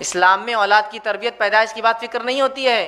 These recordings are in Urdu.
اسلام میں اولاد کی تربیت پیدائش کی بات فکر نہیں ہوتی ہے،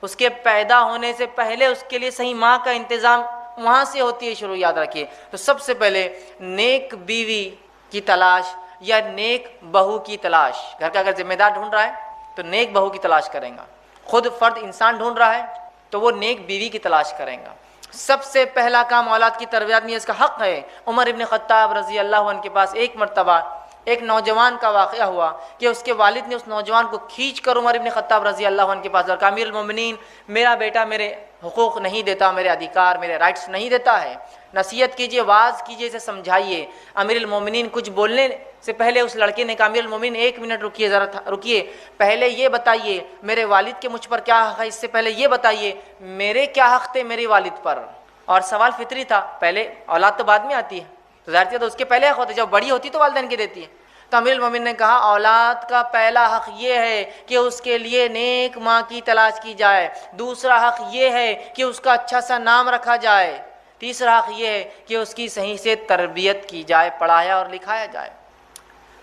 اس کے پیدا ہونے سے پہلے اس کے لیے صحیح ماں کا انتظام وہاں سے ہوتی ہے شروع، یاد رکھیے۔ تو سب سے پہلے نیک بیوی کی تلاش یا نیک بہو کی تلاش، گھر کا اگر ذمہ دار ڈھونڈ رہا ہے تو نیک بہو کی تلاش کریں گا، خود فرد انسان ڈھونڈ رہا ہے تو وہ نیک بیوی کی تلاش کریں گا۔ سب سے پہلا کام اولاد کی تربیت میں اس کا حق ہے۔ عمر ابن خطاب رضی اللہ عنہ کے پاس ایک مرتبہ ایک نوجوان کا واقعہ ہوا کہ اس کے والد نے اس نوجوان کو کھینچ کر عمر ابن خطاب رضی اللہ عنہ کے پاس اور کہا امیر المومنین میرا بیٹا میرے حقوق نہیں دیتا، میرے ادھیکار میرے رائٹس نہیں دیتا ہے، نصیحت کیجیے، واعظ کیجیے، اسے سمجھائیے۔ امیر المومنین کچھ بولنے سے پہلے اس لڑکے نے کہا امیر المومنین ایک منٹ رکیے، ذرا رکیے، پہلے یہ بتائیے میرے والد کے مجھ پر کیا حق ہے، اس سے پہلے یہ بتائیے میرے کیا حق تھے میرے والد پر۔ اور سوال فطری تھا، پہلے اولاد تو بعد میں آتی ہے تو ظاہر تو اس کے پہلے حق ہوتے، جب بڑی ہوتی تو والدین کی دیتی ہے۔ تو امیر المومنین نے کہا اولاد کا پہلا حق یہ ہے کہ اس کے لیے نیک ماں کی تلاش کی جائے، دوسرا حق یہ ہے کہ اس کا اچھا سا نام رکھا جائے، تیسرا حق یہ ہے کہ اس کی صحیح سے تربیت کی جائے، پڑھایا اور لکھایا جائے۔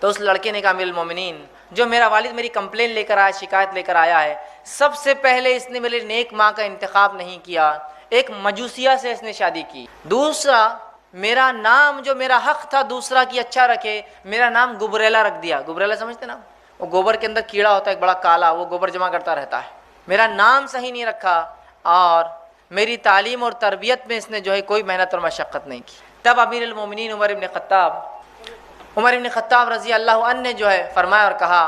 تو اس لڑکے نے کہا امیر المومنین جو میرا والد میری کمپلین لے کر آیا، شکایت لے کر آیا ہے، سب سے پہلے اس نے میرے نیک ماں کا انتخاب نہیں کیا، ایک مجوسیہ سے اس نے شادی کی، دوسرا میرا نام جو میرا حق تھا دوسرا کی اچھا رکھے، میرا نام گبریلا رکھ دیا۔ گبریلا سمجھتے نا، وہ گوبر کے اندر کیڑا ہوتا ہے ایک بڑا کالا، وہ گوبر جمع کرتا رہتا ہے، میرا نام صحیح نہیں رکھا، اور میری تعلیم اور تربیت میں اس نے جو ہے کوئی محنت اور مشقت نہیں کی۔ تب امیر المومنین عمر ابن خطاب رضی اللہ عنہ نے جو ہے فرمایا اور کہا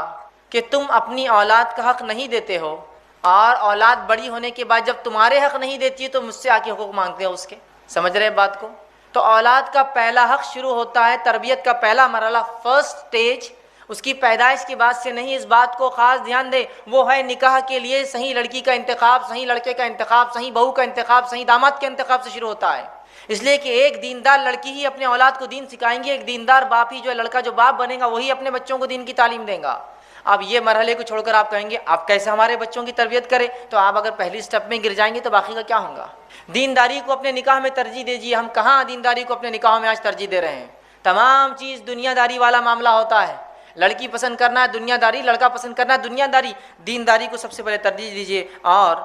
کہ تم اپنی اولاد کا حق نہیں دیتے ہو، اور اولاد بڑی ہونے کے بعد جب تمہارے حق نہیں دیتی ہے تو مجھ سے آ کے حقوق مانگتے ہو اس کے۔ سمجھ رہے بات کو؟ تو اولاد کا پہلا حق شروع ہوتا ہے، تربیت کا پہلا مرحلہ، فرسٹ سٹیج اس کی پیدائش کے بعد سے نہیں، اس بات کو خاص دھیان دے، وہ ہے نکاح کے لیے صحیح لڑکی کا انتخاب، صحیح لڑکے کا انتخاب، صحیح بہو کا انتخاب، صحیح داماد کے انتخاب سے شروع ہوتا ہے۔ اس لیے کہ ایک دیندار لڑکی ہی اپنے اولاد کو دین سکھائیں گی، ایک دیندار باپ ہی جو ہے، لڑکا جو باپ بنے گا وہی اپنے بچوں کو دین کی تعلیم دے گا۔ اب یہ مرحلے کو چھوڑ کر آپ کہیں گے آپ کیسے ہمارے بچوں کی تربیت کریں، تو آپ اگر پہلی سٹیپ میں گر جائیں گے تو باقی کا کیا ہوگا؟ دینداری کو اپنے نکاح میں ترجیح دیجیے۔ ہم کہاں دینداری کو اپنے نکاح میں آج ترجیح دے رہے ہیں؟ تمام چیز دنیا داری والا معاملہ ہوتا ہے، لڑکی پسند کرنا ہے دنیا داری، لڑکا پسند کرنا ہے دنیا داری، دینداری کو سب سے پہلے ترجیح دیجیے۔ اور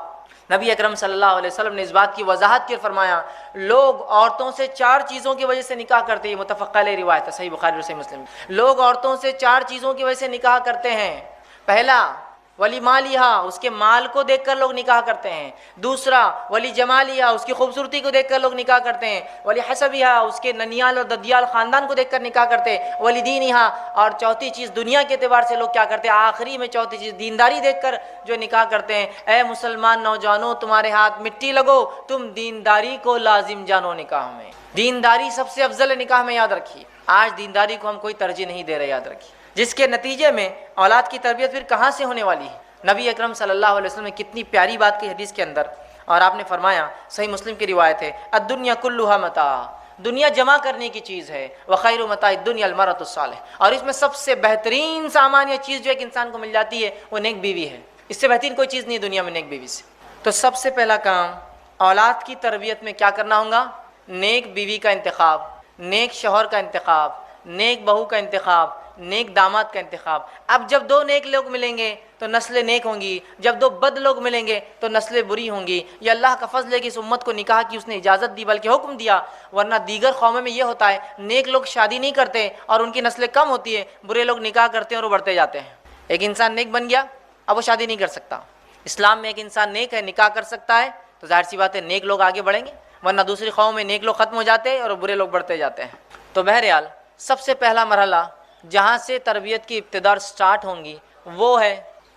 نبی اکرم صلی اللہ علیہ وسلم نے اس بات کی وضاحت کی، فرمایا لوگ عورتوں سے 4 چیزوں کی وجہ سے نکاح کرتے ہیں، متفق علیہ روایت ہے، صحیح بخاری اور صحیح مسلم۔ لوگ عورتوں سے 4 چیزوں کی وجہ سے نکاح کرتے ہیں۔ پہلا ولی مالیہا، اس کے مال کو دیکھ کر لوگ نکاح کرتے ہیں۔ دوسرا ولی جمالیہا، اس کی خوبصورتی کو دیکھ کر لوگ نکاح کرتے ہیں۔ ولی حسبیہا، اس کے ننیال اور ددیال خاندان کو دیکھ کر نکاح کرتے ہیں۔ ولی دینہا، اور چوتھی چیز دنیا کے اعتبار سے لوگ کیا کرتے ہیں؟ آخری میں چوتھی چیز دینداری دیکھ کر جو نکاح کرتے ہیں۔ اے مسلمان نوجوانوں تمہارے ہاتھ مٹی لگو، تم دینداری کو لازم جانو نکاح میں۔ دینداری سب سے افضل ہے نکاح میں، یاد رکھیے۔ آج دینداری کو ہم کوئی ترجیح نہیں دے رہے، یاد رکھیے، جس کے نتیجے میں اولاد کی تربیت پھر کہاں سے ہونے والی ہے؟ نبی اکرم صلی اللہ علیہ وسلم نے کتنی پیاری بات کی حدیث کے اندر، اور آپ نے فرمایا، صحیح مسلم کی روایت ہے، الدنیا کلھا متاع، دنیا جمع کرنے کی چیز ہے، وخیر متاع الدنیا المرأۃ الصالحہ، اور اس میں سب سے بہترین سامان یا چیز جو ایک انسان کو مل جاتی ہے وہ نیک بیوی ہے، اس سے بہترین کوئی چیز نہیں دنیا میں نیک بیوی سے۔ تو سب سے پہلا کام اولاد کی تربیت میں کیا کرنا ہوگا؟ نیک بیوی کا انتخاب، نیک شوہر کا انتخاب، نیک بہو کا انتخاب، نیک داماد کا انتخاب۔ اب جب 2 نیک لوگ ملیں گے تو نسلیں نیک ہوں گی، جب 2 بد لوگ ملیں گے تو نسلیں بری ہوں گی۔ یہ اللہ کا فضل ہے کہ اس امت کو نکاح کی اس نے اجازت دی، بلکہ حکم دیا، ورنہ دیگر قوموں میں یہ ہوتا ہے نیک لوگ شادی نہیں کرتے اور ان کی نسلیں کم ہوتی ہیں، برے لوگ نکاح کرتے ہیں اور وہ بڑھتے جاتے ہیں۔ ایک انسان نیک بن گیا اب وہ شادی نہیں کر سکتا۔ اسلام میں ایک انسان نیک ہے، نکاح کر سکتا ہے، تو ظاہر سی بات ہے نیک لوگ آگے بڑھیں گے، ورنہ دوسری قوموں میں نیک لوگ ختم ہو جاتے ہیں اور برے لوگ بڑھتے جاتے ہیں۔ تو بہرحال سب سے پہلا مرحلہ جہاں سے تربیت کی ابتدا سٹارٹ ہوں گی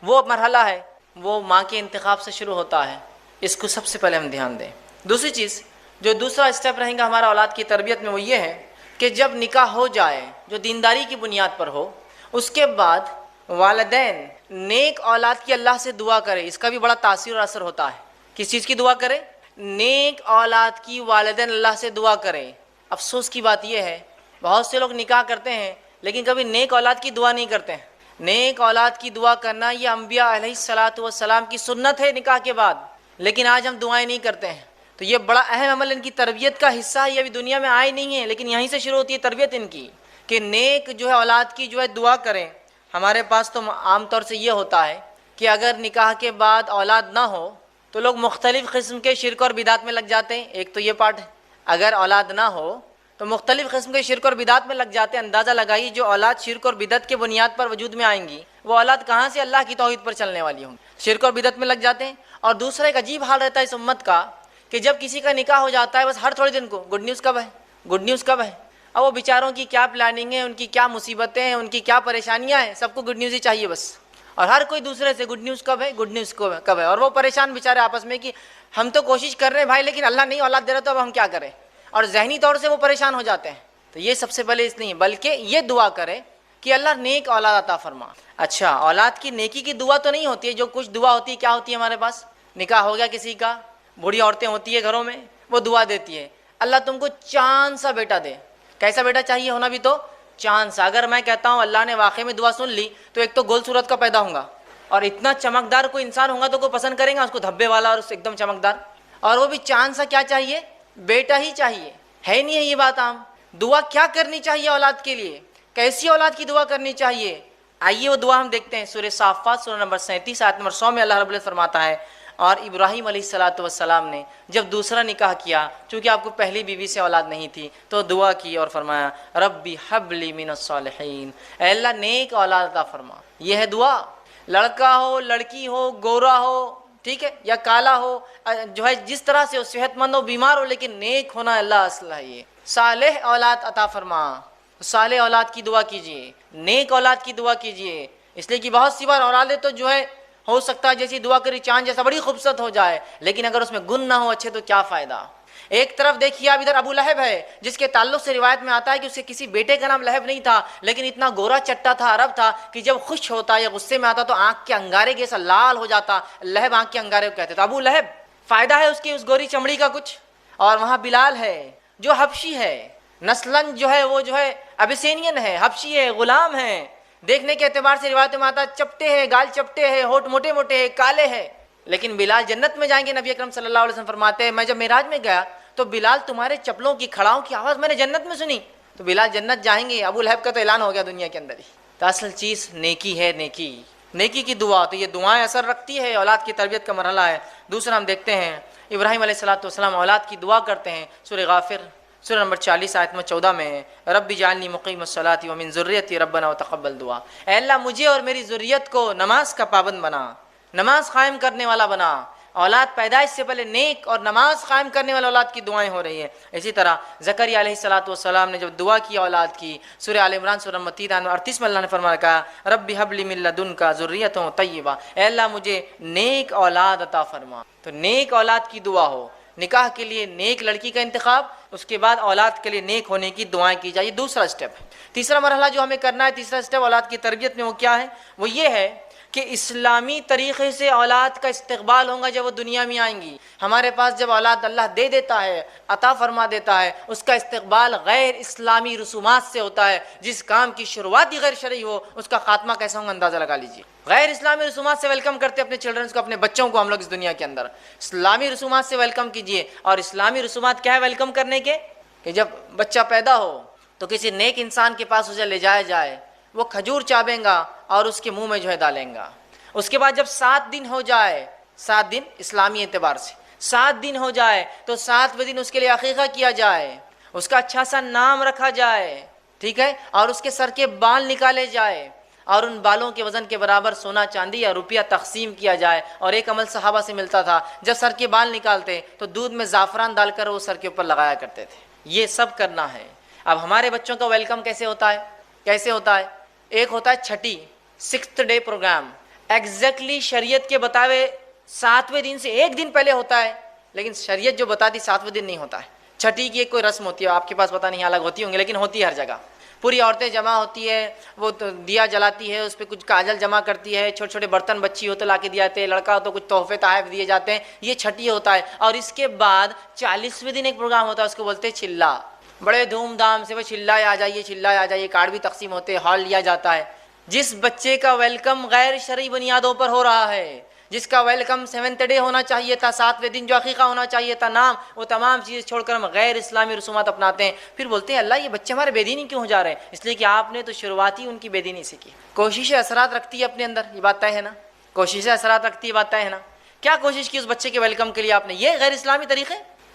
وہ مرحلہ ہے، وہ ماں کے انتخاب سے شروع ہوتا ہے، اس کو سب سے پہلے ہم دھیان دیں۔ دوسری چیز جو دوسرا اسٹیپ رہیں گا ہمارا اولاد کی تربیت میں وہ یہ ہے کہ جب نکاح ہو جائے جو دینداری کی بنیاد پر ہو، اس کے بعد والدین نیک اولاد کی اللہ سے دعا کرے، اس کا بھی بڑا تاثیر اور اثر ہوتا ہے۔ کس چیز کی دعا کرے؟ نیک اولاد کی والدین اللہ سے دعا کریں۔ افسوس کی بات یہ ہے بہت سے لوگ نکاح کرتے ہیں لیکن کبھی نیک اولاد کی دعا نہیں کرتے ہیں۔ نیک اولاد کی دعا کرنا یہ انبیاء علیہ الصلاۃ والسلام کی سنت ہے نکاح کے بعد، لیکن آج ہم دعائیں نہیں کرتے ہیں۔ تو یہ بڑا اہم عمل ان کی تربیت کا حصہ ہے، یہ ابھی دنیا میں آئے نہیں ہیں لیکن یہیں سے شروع ہوتی ہے تربیت ان کی، کہ نیک جو ہے اولاد کی جو ہے دعا کریں۔ ہمارے پاس تو عام طور سے یہ ہوتا ہے کہ اگر نکاح کے بعد اولاد نہ ہو تو لوگ مختلف قسم کے شرک اور بدعت میں لگ جاتے ہیں. ایک تو یہ پارٹ ہے، اگر اولاد نہ ہو تو مختلف قسم کے شرک اور بدعت میں لگ جاتے ہیں. اندازہ لگائیے جو اولاد شرک اور بدعت کے بنیاد پر وجود میں آئیں گی وہ اولاد کہاں سے اللہ کی توحید پر چلنے والی ہوں گی؟ شرک اور بدعت میں لگ جاتے ہیں. اور دوسرا ایک عجیب حال رہتا ہے اس امت کا کہ جب کسی کا نکاح ہو جاتا ہے بس ہر تھوڑے دن کو گڈ نیوز کب ہے، گڈ نیوز کب ہے. اب وہ بیچاروں کی کیا پلاننگ ہے، ان کی کیا مصیبتیں ہیں، ان کی کیا پریشانیاں ہیں، سب کو گڈ نیوز ہی چاہیے بس. اور ہر کوئی دوسرے سے گڈ نیوز کب ہے، گڈ نیوز کب ہے. اور وہ پریشان بیچارے آپس میں کہ ہم تو کوشش کر رہے ہیں بھائی لیکن اللہ نہیں اولاد دے رہا تو اب ہم کیا کریں. اور ذہنی طور سے وہ پریشان ہو جاتے ہیں. تو یہ سب سے پہلے اس نہیں بلکہ یہ دعا کرے کہ اللہ نیک اولاد عطا فرما. اچھا، اولاد کی نیکی کی دعا تو نہیں ہوتی ہے. جو کچھ دعا ہوتی ہے کیا ہوتی ہے ہمارے پاس؟ نکاح ہو گیا کسی کا، بوڑھی عورتیں ہوتی ہے گھروں میں، وہ دعا دیتی ہے اللہ تم کو چاند سا بیٹا دے. کیسا بیٹا چاہیے ہونا بھی؟ تو چاند سا. اگر میں کہتا ہوں اللہ نے واقعی میں دعا سن لی تو ایک تو گول صورت کا پیدا ہوں گا اور اتنا چمکدار کوئی انسان ہوگا تو کوئی پسند کرے گا اس کو، دھبے والا اور ایک دم چمکدار. اور وہ بھی چاند سا کیا چاہیے؟ بیٹا ہی چاہیے. ہے نہیں ہے یہ بات عام؟ دعا کیا کرنی چاہیے اولاد کے لیے؟ کیسی اولاد کی دعا کرنی چاہیے؟ آئیے وہ دعا ہم دیکھتے ہیں. سورہ صافات سورہ نمبر 37 آیت نمبر 100 میں اللہ رب العزت فرماتا ہے اور ابراہیم علیہ السلام نے جب دوسرا نکاح کیا چونکہ آپ کو پہلی بیوی سے اولاد نہیں تھی تو دعا کی اور فرمایا ربی حب لی من الصالحین، اے اللہ نیک اولاد عطا فرما. یہ ہے دعا. لڑکا ہو، لڑکی ہو، گورا ہو، ٹھیک ہے، یا کالا ہو، جو ہے جس طرح سے ہو، صحت مند ہو، بیمار ہو، لیکن نیک ہونا اللہ اصل ہے. یہ صالح اولاد عطا فرما. صالح اولاد کی دعا کیجئے، نیک اولاد کی دعا کیجئے. اس لیے کہ بہت سی بار اولادیں تو جو ہے ہو سکتا ہے جیسی دعا کری چاند جیسا بڑی خوبصورت ہو جائے لیکن اگر اس میں گن نہ ہو اچھے تو کیا فائدہ. ایک طرف دیکھیے آپ ادھر ابو لہب ہے جس کے تعلق سے روایت میں آتا ہے کہ اس کے کسی بیٹے کا نام لہب نہیں تھا لیکن اتنا گورا چٹا تھا، عرب تھا کہ جب خوش ہوتا یا غصے میں آتا تو آنکھ کے انگارے جیسا لال ہو جاتا. لہب آنکھ کے انگارے کو کہتے تھے. ابو لہب فائدہ ہے اس کی اس گوری چمڑی کا کچھ. اور وہاں بلال ہے جو حبشی ہے، نسلاً جو ہے وہ جو ہے ابیسینین ہے، حبشی ہے، غلام ہے. دیکھنے کے اعتبار سے روایت میں آتا چپٹے ہیں، گال چپٹے ہیں، ہونٹ موٹے موٹے ہیں، کالے ہیں، لیکن بلال جنت میں جائیں گے. نبی اکرم صلی اللہ علیہ وسلم فرماتے ہیں میں جب معراج میں گیا تو بلال تمہارے چپلوں کی کھڑاؤں کی آواز میں نے جنت میں سنی. تو بلال جنت جائیں گے. ابو لہب کا تو اعلان ہو گیا دنیا کے اندر ہی. تو اصل چیز نیکی ہے، نیکی کی دعا. تو یہ دعائیں اثر رکھتی ہے، اولاد کی تربیت کا مرحلہ ہے. دوسرا ہم دیکھتے ہیں ابراہیم علیہ السلام اولاد کی دعا کرتے ہیں. سورہ غافر سورہ نمبر 40 آیت نمبر 14 میں رب اجعلنی مقیم الصلاۃ ومن ذریتی ربنا وتقبل دعا. اے اللہ مجھے اور میری ذریت کو نماز کا پابند بنا، نماز قائم کرنے والا بنا. اولاد پیدائش سے پہلے نیک اور نماز قائم کرنے والے اولاد کی دعائیں ہو رہی ہیں. اسی طرح زکریا علیہ السلام نے جب دعا کی اولاد کی، سورہ آل عمران سورہ نمبر 38 میں اللہ نے فرمایا کہا رب هب لی من لدنک ذریۃ طیبہ، اے اللہ مجھے نیک اولاد عطا فرما. تو نیک اولاد کی دعا ہو. نکاح کے لیے نیک لڑکی کا انتخاب، اس کے بعد اولاد کے لیے نیک ہونے کی دعائیں کی جائے. دوسرا اسٹیپ ہے. تیسرا مرحلہ جو ہمیں کرنا ہے، تیسرا اسٹیپ اولاد کی تربیت میں وہ کیا ہے؟ وہ یہ ہے کہ اسلامی طریقے سے اولاد کا استقبال ہوگا جب وہ دنیا میں آئیں گی. ہمارے پاس جب اولاد اللہ دے دیتا ہے، عطا فرما دیتا ہے، اس کا استقبال غیر اسلامی رسومات سے ہوتا ہے. جس کام کی شروعات ہی غیر شرعی ہو اس کا خاتمہ کیسا ہوگا اندازہ لگا لیجیے. غیر اسلامی رسومات سے ویلکم کرتے اپنے چلڈرنس کو، اپنے بچوں کو ہم لوگ اس دنیا کے اندر. اسلامی رسومات سے ویلکم کیجیے. اور اسلامی رسومات کیا ہے ویلکم کرنے کے؟ کہ جب بچہ پیدا ہو تو کسی نیک انسان کے پاس اسے لے جایا جائے، وہ کھجور چابیں گا اور اس کے منہ میں جو ہے ڈالیں گا. اس کے بعد جب 7 دن ہو جائے، 7 دن اسلامی اعتبار سے 7 دن ہو جائے تو 7ویں دن اس کے لیے عقیقہ کیا جائے، اس کا اچھا سا نام رکھا جائے، ٹھیک ہے، اور اس کے سر کے بال نکالے جائے اور ان بالوں کے وزن کے برابر سونا چاندی یا روپیہ تقسیم کیا جائے. اور ایک عمل صحابہ سے ملتا تھا، جب سر کے بال نکالتے تو دودھ میں زعفران ڈال کر وہ سر کے اوپر لگایا کرتے تھے. یہ سب کرنا ہے. اب ہمارے بچوں کا ویلکم کیسے ہوتا ہے؟ کیسے ہوتا ہے؟ ایک ہوتا ہے چھٹی 6th ڈے پروگرام. ایگزیکٹلی شریعت کے بتاوے 7ویں دن سے ایک دن پہلے ہوتا ہے، لیکن شریعت جو بتاتی 7ویں دن نہیں ہوتا ہے. چھٹی کی ایک کوئی رسم ہوتی ہے، آپ کے پاس پتہ نہیں الگ ہوتی ہوں گی لیکن ہوتی ہے ہر جگہ. پوری عورتیں جمع ہوتی ہے، وہ دیا جلاتی ہے، اس پہ کچھ کاجل جمع کرتی ہے، چھوٹے چھوٹے برتن بچی ہو تو لا کے دیے جاتے ہیں، لڑکا ہو تو کچھ تحفے تحائف دیے جاتے ہیں. یہ چھٹی ہوتا ہے. اور اس کے بعد 40ویں دن ایک پروگرام ہوتا ہے، اس کو بولتے ہیں چلا. بڑے دھوم دھام سے وہ چلائے آ جائیے، چلائے آ جائیے، کارڈ بھی تقسیم ہوتے ہیں، ہال لیا جاتا ہے. جس بچے کا ویلکم غیر شرعی بنیادوں پر ہو رہا ہے، جس کا ویلکم 7th ڈے ہونا چاہیے تھا، 7ویں دن جو عقیقہ ہونا چاہیے تھا، نام، وہ تمام چیزیں چھوڑ کر ہم غیر اسلامی رسومات اپناتے ہیں. پھر بولتے ہیں اللہ یہ بچے ہمارے بے دینی کیوں ہو جا رہے ہیں؟ اس لیے کہ آپ نے تو شروعاتی ان کی بے دینی سے کی. کوششیں اثرات رکھتی ہے اپنے اندر، یہ بات طے ہے نا. کوششیں اثرات رکھتی ہے، بات طے ہے نا. کیا کوشش کی اس بچے کے ویلکم کے لیے آپ نے؟ یہ غیر اسلامی طریقے.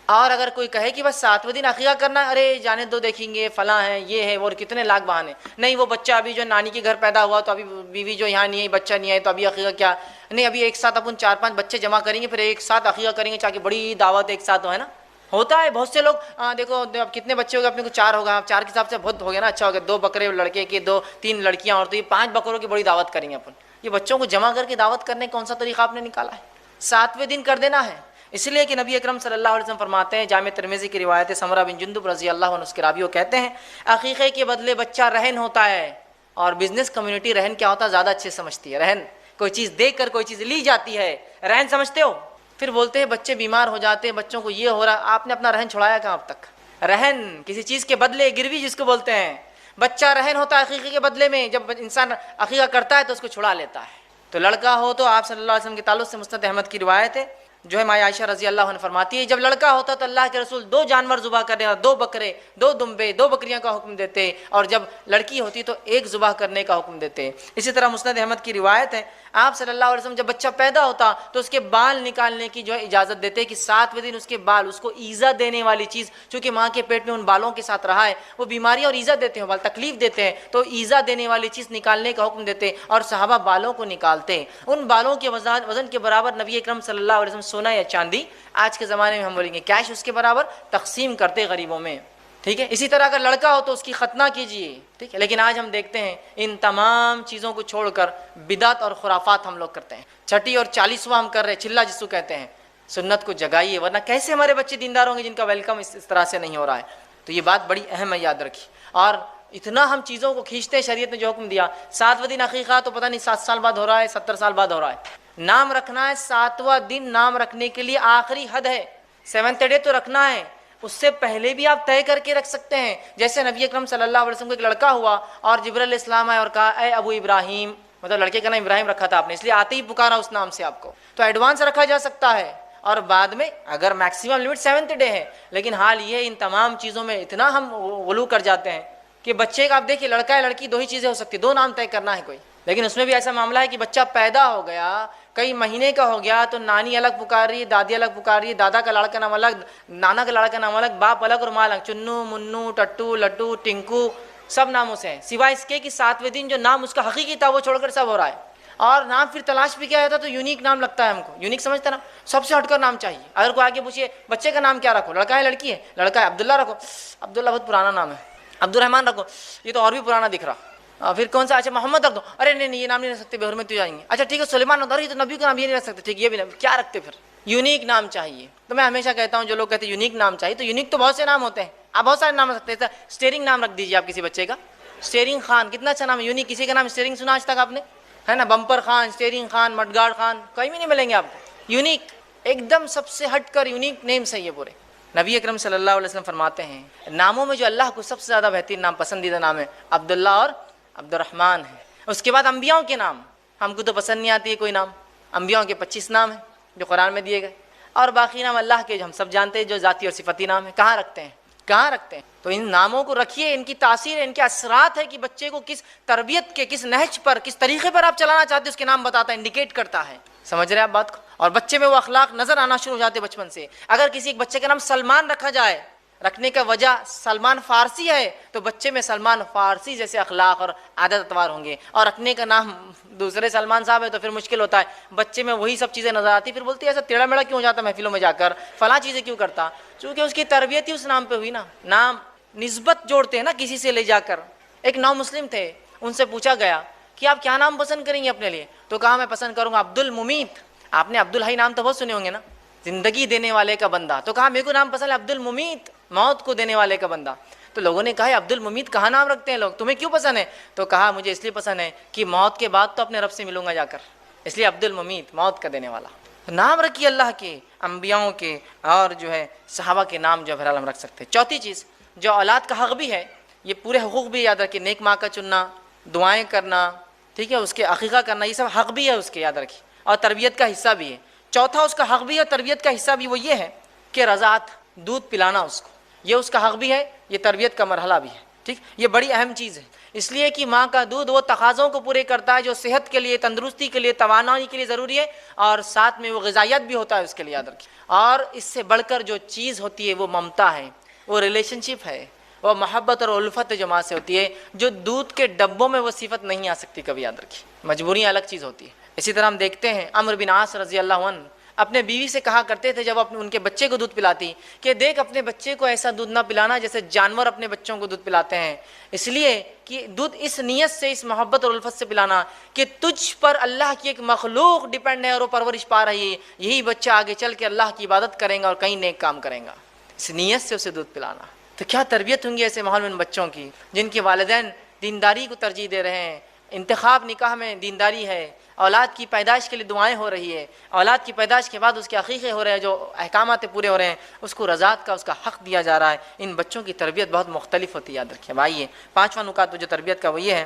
اور اگر کوئی کہے کہ بس 7ویں دن عقیقہ کرنا، ارے جانے دو، دیکھیں گے فلاں ہے، یہ ہے، اور کتنے لاکھ بہانے. نہیں وہ بچہ ابھی جو نانی کے گھر پیدا ہوا تو ابھی بیوی جو یہاں نہیں ہے، بچہ نہیں ہے، تو ابھی عقیقہ کیا؟ نہیں ابھی ایک ساتھ اپن 4-5 بچے جمع کریں گے، پھر ایک ساتھ عقیقہ کریں گے، تاکہ بڑی دعوت ایک ساتھ ہو، ہے نا. ہوتا ہے بہت سے لوگ. دیکھو اب کتنے بچے ہو گئے اپنے کو؟ 4 ہوگا. 4 کے حساب سے بہت ہو گیا نا، اچھا ہو گیا. 2 بکرے لڑکے کے، 2-3 لڑکیاں، اور تو یہ 5 بکروں کی بڑی دعوت کریں گے اپن. یہ بچوں کو جمع کر کے دعوت کرنے کون سا طریقہ آپ نے نکالا ہے؟ 7ویں دن کر دینا ہے. اس لیے کہ نبی اکرم صلی اللہ علیہ وسلم فرماتے ہیں، جامع ترمذی کی روایت ہے، سمرہ بن جندب رضی اللہ عنہ اس کے راوی، وہ کہتے ہیں عقیقے کے بدلے بچہ رہن ہوتا ہے. اور بزنس کمیونٹی رہن کیا ہوتا ہے زیادہ اچھے سمجھتی ہے. رہن کوئی چیز دے کر کوئی چیز لی جاتی ہے، رہن سمجھتے ہو. پھر بولتے ہیں بچے بیمار ہو جاتے ہیں، بچوں کو یہ ہو رہا. آپ نے اپنا رہن چھڑایا کہاں اب تک؟ رہن کسی چیز کے بدلے، گروی جس کو بولتے ہیں. بچہ رہن ہوتا ہے عقیقے کے بدلے میں. جب انسان عقیقہ کرتا ہے تو اس کو چھڑا لیتا ہے. تو لڑکا ہو تو آپ صلی اللہ علیہ وسلم کے تعلق سے مسند احمد کی روایت ہے، جو ہے ماں عائشہ رضی اللہ عنہ فرماتی ہے، جب لڑکا ہوتا تو اللہ کے رسول 2 جانور ذبح کرنے، 2 بکرے، 2 دمبے، 2 بکریاں کا حکم دیتے، اور جب لڑکی ہوتی تو 1 ذبح کرنے کا حکم دیتے. اسی طرح مسند احمد کی روایت ہے، آپ صلی اللہ علیہ وسلم جب بچہ پیدا ہوتا تو اس کے بال نکالنے کی جو ہے اجازت دیتے، کہ 7ویں دن اس کے بال، اس کو ایذا دینے والی چیز، چونکہ ماں کے پیٹ میں ان بالوں کے ساتھ رہا ہے، وہ بیماریاں اور ایذا دیتے ہیں، بال تکلیف دیتے ہیں، تو ایذا دینے والی چیز نکالنے کا حکم دیتے. اور صحابہ بالوں کو نکالتے. ان بالوں کے وزن کے برابر نبی اکرم صلی اللہ علیہ وسلم سونا یا چاندی، آج کے زمانے میں ہم بولیں گے کیش، اس کے برابر تقسیم کرتے غریبوں میں. ٹھیک ہے. اسی طرح اگر لڑکا ہو تو اس کی ختنہ کیجیے. ٹھیک ہے. لیکن آج ہم دیکھتے ہیں ان تمام چیزوں کو چھوڑ کر بدعت اور خرافات ہم لوگ کرتے ہیں. 6ٹھی اور 40واں ہم کر رہے ہیں، چلہ جس کو کہتے ہیں. سنت کو جگائیے، ورنہ کیسے ہمارے بچے دیندار ہوں گے جن کا ویلکم اس طرح سے نہیں ہو رہا ہے. تو یہ بات بڑی اہم ہے، یاد رکھیے. اور اتنا ہم چیزوں کو کھینچتے ہیں، شریعت نے جو حکم دیا 7ویں دن عقیقہ تو پتہ نہیں 7 سال بعد ہو رہا ہے، 70 سال بعد ہو رہا ہے. نام رکھنا ہے 7واں دن، نام رکھنے کے لیے آخری حد ہے. 7th ڈے تو رکھنا ہے، اس سے پہلے بھی آپ طے کر کے رکھ سکتے ہیں. جیسے نبی اکرم صلی اللہ علیہ وسلم کو ایک لڑکا ہوا اور جبرائیل علیہ السلام آئے اور کہا اے ابو ابراہیم، مطلب لڑکے کا نام ابراہیم رکھا تھا آپ نے، اس لیے آتے ہی پکارا اس نام سے آپ کو. تو ایڈوانس رکھا جا سکتا ہے. اور بعد میں اگر میکسیمم لمٹ 7th ڈے ہے. لیکن حال یہ ان تمام چیزوں میں اتنا ہم غلو کر جاتے ہیں کہ بچے کا آپ دیکھیے، لڑکا ہے لڑکی 2 ہی چیزیں ہو سکتی، 2 نام طے کرنا ہے کوئی. لیکن اس میں بھی ایسا معاملہ ہے کہ بچہ پیدا ہو گیا، کئی مہینے کا ہو گیا، تو نانی الگ پکار رہی ہے، دادی الگ پکار رہی ہے، دادا کا لاڑا کا نام الگ، نانا کا لاڑا کا نام الگ، باپ الگ اور ماں الگ. چنو، منو، ٹٹو، لڈو، ٹنکو، سب ناموں سے ہیں، سوائے اس کے کہ 7ویں دن جو نام اس کا حقیقی تھا وہ چھوڑ کر سب ہو رہا ہے. اور نام پھر تلاش بھی کیا ہوتا تو یونیک نام لگتا ہے ہم کو. یونیک سمجھتا نا، سب سے ہٹ کر نام چاہیے. اگر کوئی آگے پوچھے بچے کا نام کیا رکھو، لڑکا ہے لڑکی ہے؟ لڑکا ہے عبداللہ رکھو. عبداللہ بہت پرانا نام ہے. عبد الرحمن رکھو، یہ تو اور بھی پرانا دکھ رہا. پھر کون سا؟ اچھا محمد رکھ دو. ارے نہیں یہ نام نہیں رکھ سکتے، بے حرمت ہو جائیں گے. اچھا ٹھیک ہے سلیمان رکھ دو. ارے یہ تو نبی کا نام، یہ نہیں رکھ سکتے. ٹھیک یہ بھی نہیں. کیا رکھتے پھر؟ یونیک نام چاہیے. تو میں ہمیشہ کہتا ہوں جو لوگ کہتے ہیں یونیک نام چاہیے، تو یونیک تو بہت سے نام ہوتے ہیں، آپ بہت سارے نام رکھ سکتے ہیں. اسٹیئرنگ نام رکھ دیجیے آپ کسی بچے کا، اسٹیئرنگ خان، کتنا اچھا نام ہے. یونیک کسی کا نام اسٹیئرنگ سنا آج تک آپ نے؟ ہے نا، بمپر خان، اسٹیئرنگ خان، مڈگاڑ خان، کہیں بھی نہیں ملیں گے آپ کو. یونیک ایک دم سب سے ہٹ کر یونیک نیم صحیح ہے پورے. نبی اکرم صلی اللہ علیہ وسلم فرماتے ہیں ناموں میں جو اللہ کو سب سے زیادہ بہترین نام، پسندیدہ نام ہے عبداللہ اور عبد الرحمن ہے. اس کے بعد انبیاؤں کے نام، ہم کو تو پسند نہیں آتی ہے کوئی نام. انبیاؤں کے 25 نام ہیں جو قرآن میں دیے گئے، اور باقی نام اللہ کے جو ہم سب جانتے ہیں، جو ذاتی اور صفتی نام ہیں. کہاں رکھتے ہیں؟ کہاں رکھتے ہیں؟ تو ان ناموں کو رکھیے. ان کی تاثیر، ان کے اثرات ہے کہ بچے کو کس تربیت کے، کس نہج پر، کس طریقے پر آپ چلانا چاہتے ہیں اس کے نام بتاتا ہے، انڈیکیٹ کرتا ہے. سمجھ رہے ہیں آپ بات کو؟ اور بچے میں وہ اخلاق نظر آنا شروع ہو جاتے بچپن سے. اگر کسی ایک بچے کا نام سلمان رکھا جائے، رکھنے کا وجہ سلمان فارسی ہے، تو بچے میں سلمان فارسی جیسے اخلاق اور عادت اتوار ہوں گے. اور رکھنے کا نام دوسرے سلمان صاحب ہے تو پھر مشکل ہوتا ہے، بچے میں وہی سب چیزیں نظر آتی. پھر بولتی ہے ایسا ٹیڑھا میڑا کیوں ہو جاتا محفلوں میں جا کر، فلاں چیزیں کیوں کرتا؟ چونکہ اس کی تربیت ہی اس نام پہ ہوئی نا. نام نسبت جوڑتے ہیں نا کسی سے لے جا کر. ایک نو مسلم تھے، ان سے پوچھا گیا کہ آپ کیا نام پسند کریں گے اپنے لیے؟ تو کہا میں پسند کروں گا عبد الممیت. آپ نے عبد الحی نام تو بہت سنے ہوں گے نا، زندگی دینے والے کا بندہ. تو کہا میرے کو نام پسند ہے عبد الممیت، موت کو دینے والے کا بندہ. تو لوگوں نے کہا عبد الممیت کہاں نام رکھتے ہیں لوگ، تمہیں کیوں پسند ہے؟ تو کہا مجھے اس لیے پسند ہے کہ موت کے بعد تو اپنے رب سے ملوں گا جا کر، اس لیے عبد الممیت، موت کا دینے والا. نام رکھیے اللہ کے، انبیاؤں کے، اور جو ہے صحابہ کے نام جو بہرحال ہم رکھ سکتے ہیں. چوتھی چیز جو اولاد کا حق بھی ہے، یہ پورے حقوق بھی یاد رکھیے. نیک ماں کا چننا، دعائیں کرنا، ٹھیک ہے، اس کے عقیقہ کرنا، یہ سب حق بھی ہے اس کے، یاد رکھیے، اور تربیت کا حصہ بھی ہے۔ چوتھا اس کا حق بھی ہے اور تربیت کا حصہ بھی وہ یہ ہے کہ رضاعت، دودھ پلانا اس کو، یہ اس کا حق بھی ہے، یہ تربیت کا مرحلہ بھی ہے۔ ٹھیک، یہ بڑی اہم چیز ہے، اس لیے کہ ماں کا دودھ وہ تقاضوں کو پورے کرتا ہے جو صحت کے لیے، تندرستی کے لیے، توانائی کے لیے ضروری ہے، اور ساتھ میں وہ غذائیت بھی ہوتا ہے اس کے لیے، یاد رکھیے۔ اور اس سے بڑھ کر جو چیز ہوتی ہے وہ ممتا ہے، وہ ریلیشن شپ ہے، وہ محبت اور الفت جو ماں سے ہوتی ہے، جو دودھ کے ڈبوں میں وہ صفت نہیں آ سکتی کبھی، یاد رکھیے۔ مجبوریاں الگ چیز ہوتی ہے۔ اسی طرح ہم دیکھتے ہیں عمرو بن عاص رضی اللہ عنہ اپنے بیوی سے کہا کرتے تھے جب ان کے بچے کو دودھ پلاتی کہ دیکھ اپنے بچے کو ایسا دودھ نہ پلانا جیسے جانور اپنے بچوں کو دودھ پلاتے ہیں، اس لیے کہ دودھ اس نیت سے، اس محبت اور الفت سے پلانا کہ تجھ پر اللہ کی ایک مخلوق ڈیپینڈ ہے اور وہ پرورش پا رہی ہے، یہی بچہ آگے چل کے اللہ کی عبادت کرے گا اور کئی نیک کام کرے گا، اس نیت سے اسے دودھ پلانا۔ تو کیا تربیت ہوں گی ایسے ماحول میں ان بچوں کی جن کے والدین دینداری کو ترجیح دے رہے ہیں، انتخاب نکاح میں دینداری ہے، اولاد کی پیدائش کے لیے دعائیں ہو رہی ہے، اولاد کی پیدائش کے بعد اس کے عقیقے ہو رہے ہیں، جو احکامات پورے ہو رہے ہیں، اس کو رضاعت کا، اس کا حق دیا جا رہا ہے۔ ان بچوں کی تربیت بہت مختلف ہوتی ہے، یاد رکھیے بھائی۔ پانچواں نکات جو تربیت کا وہ یہ ہے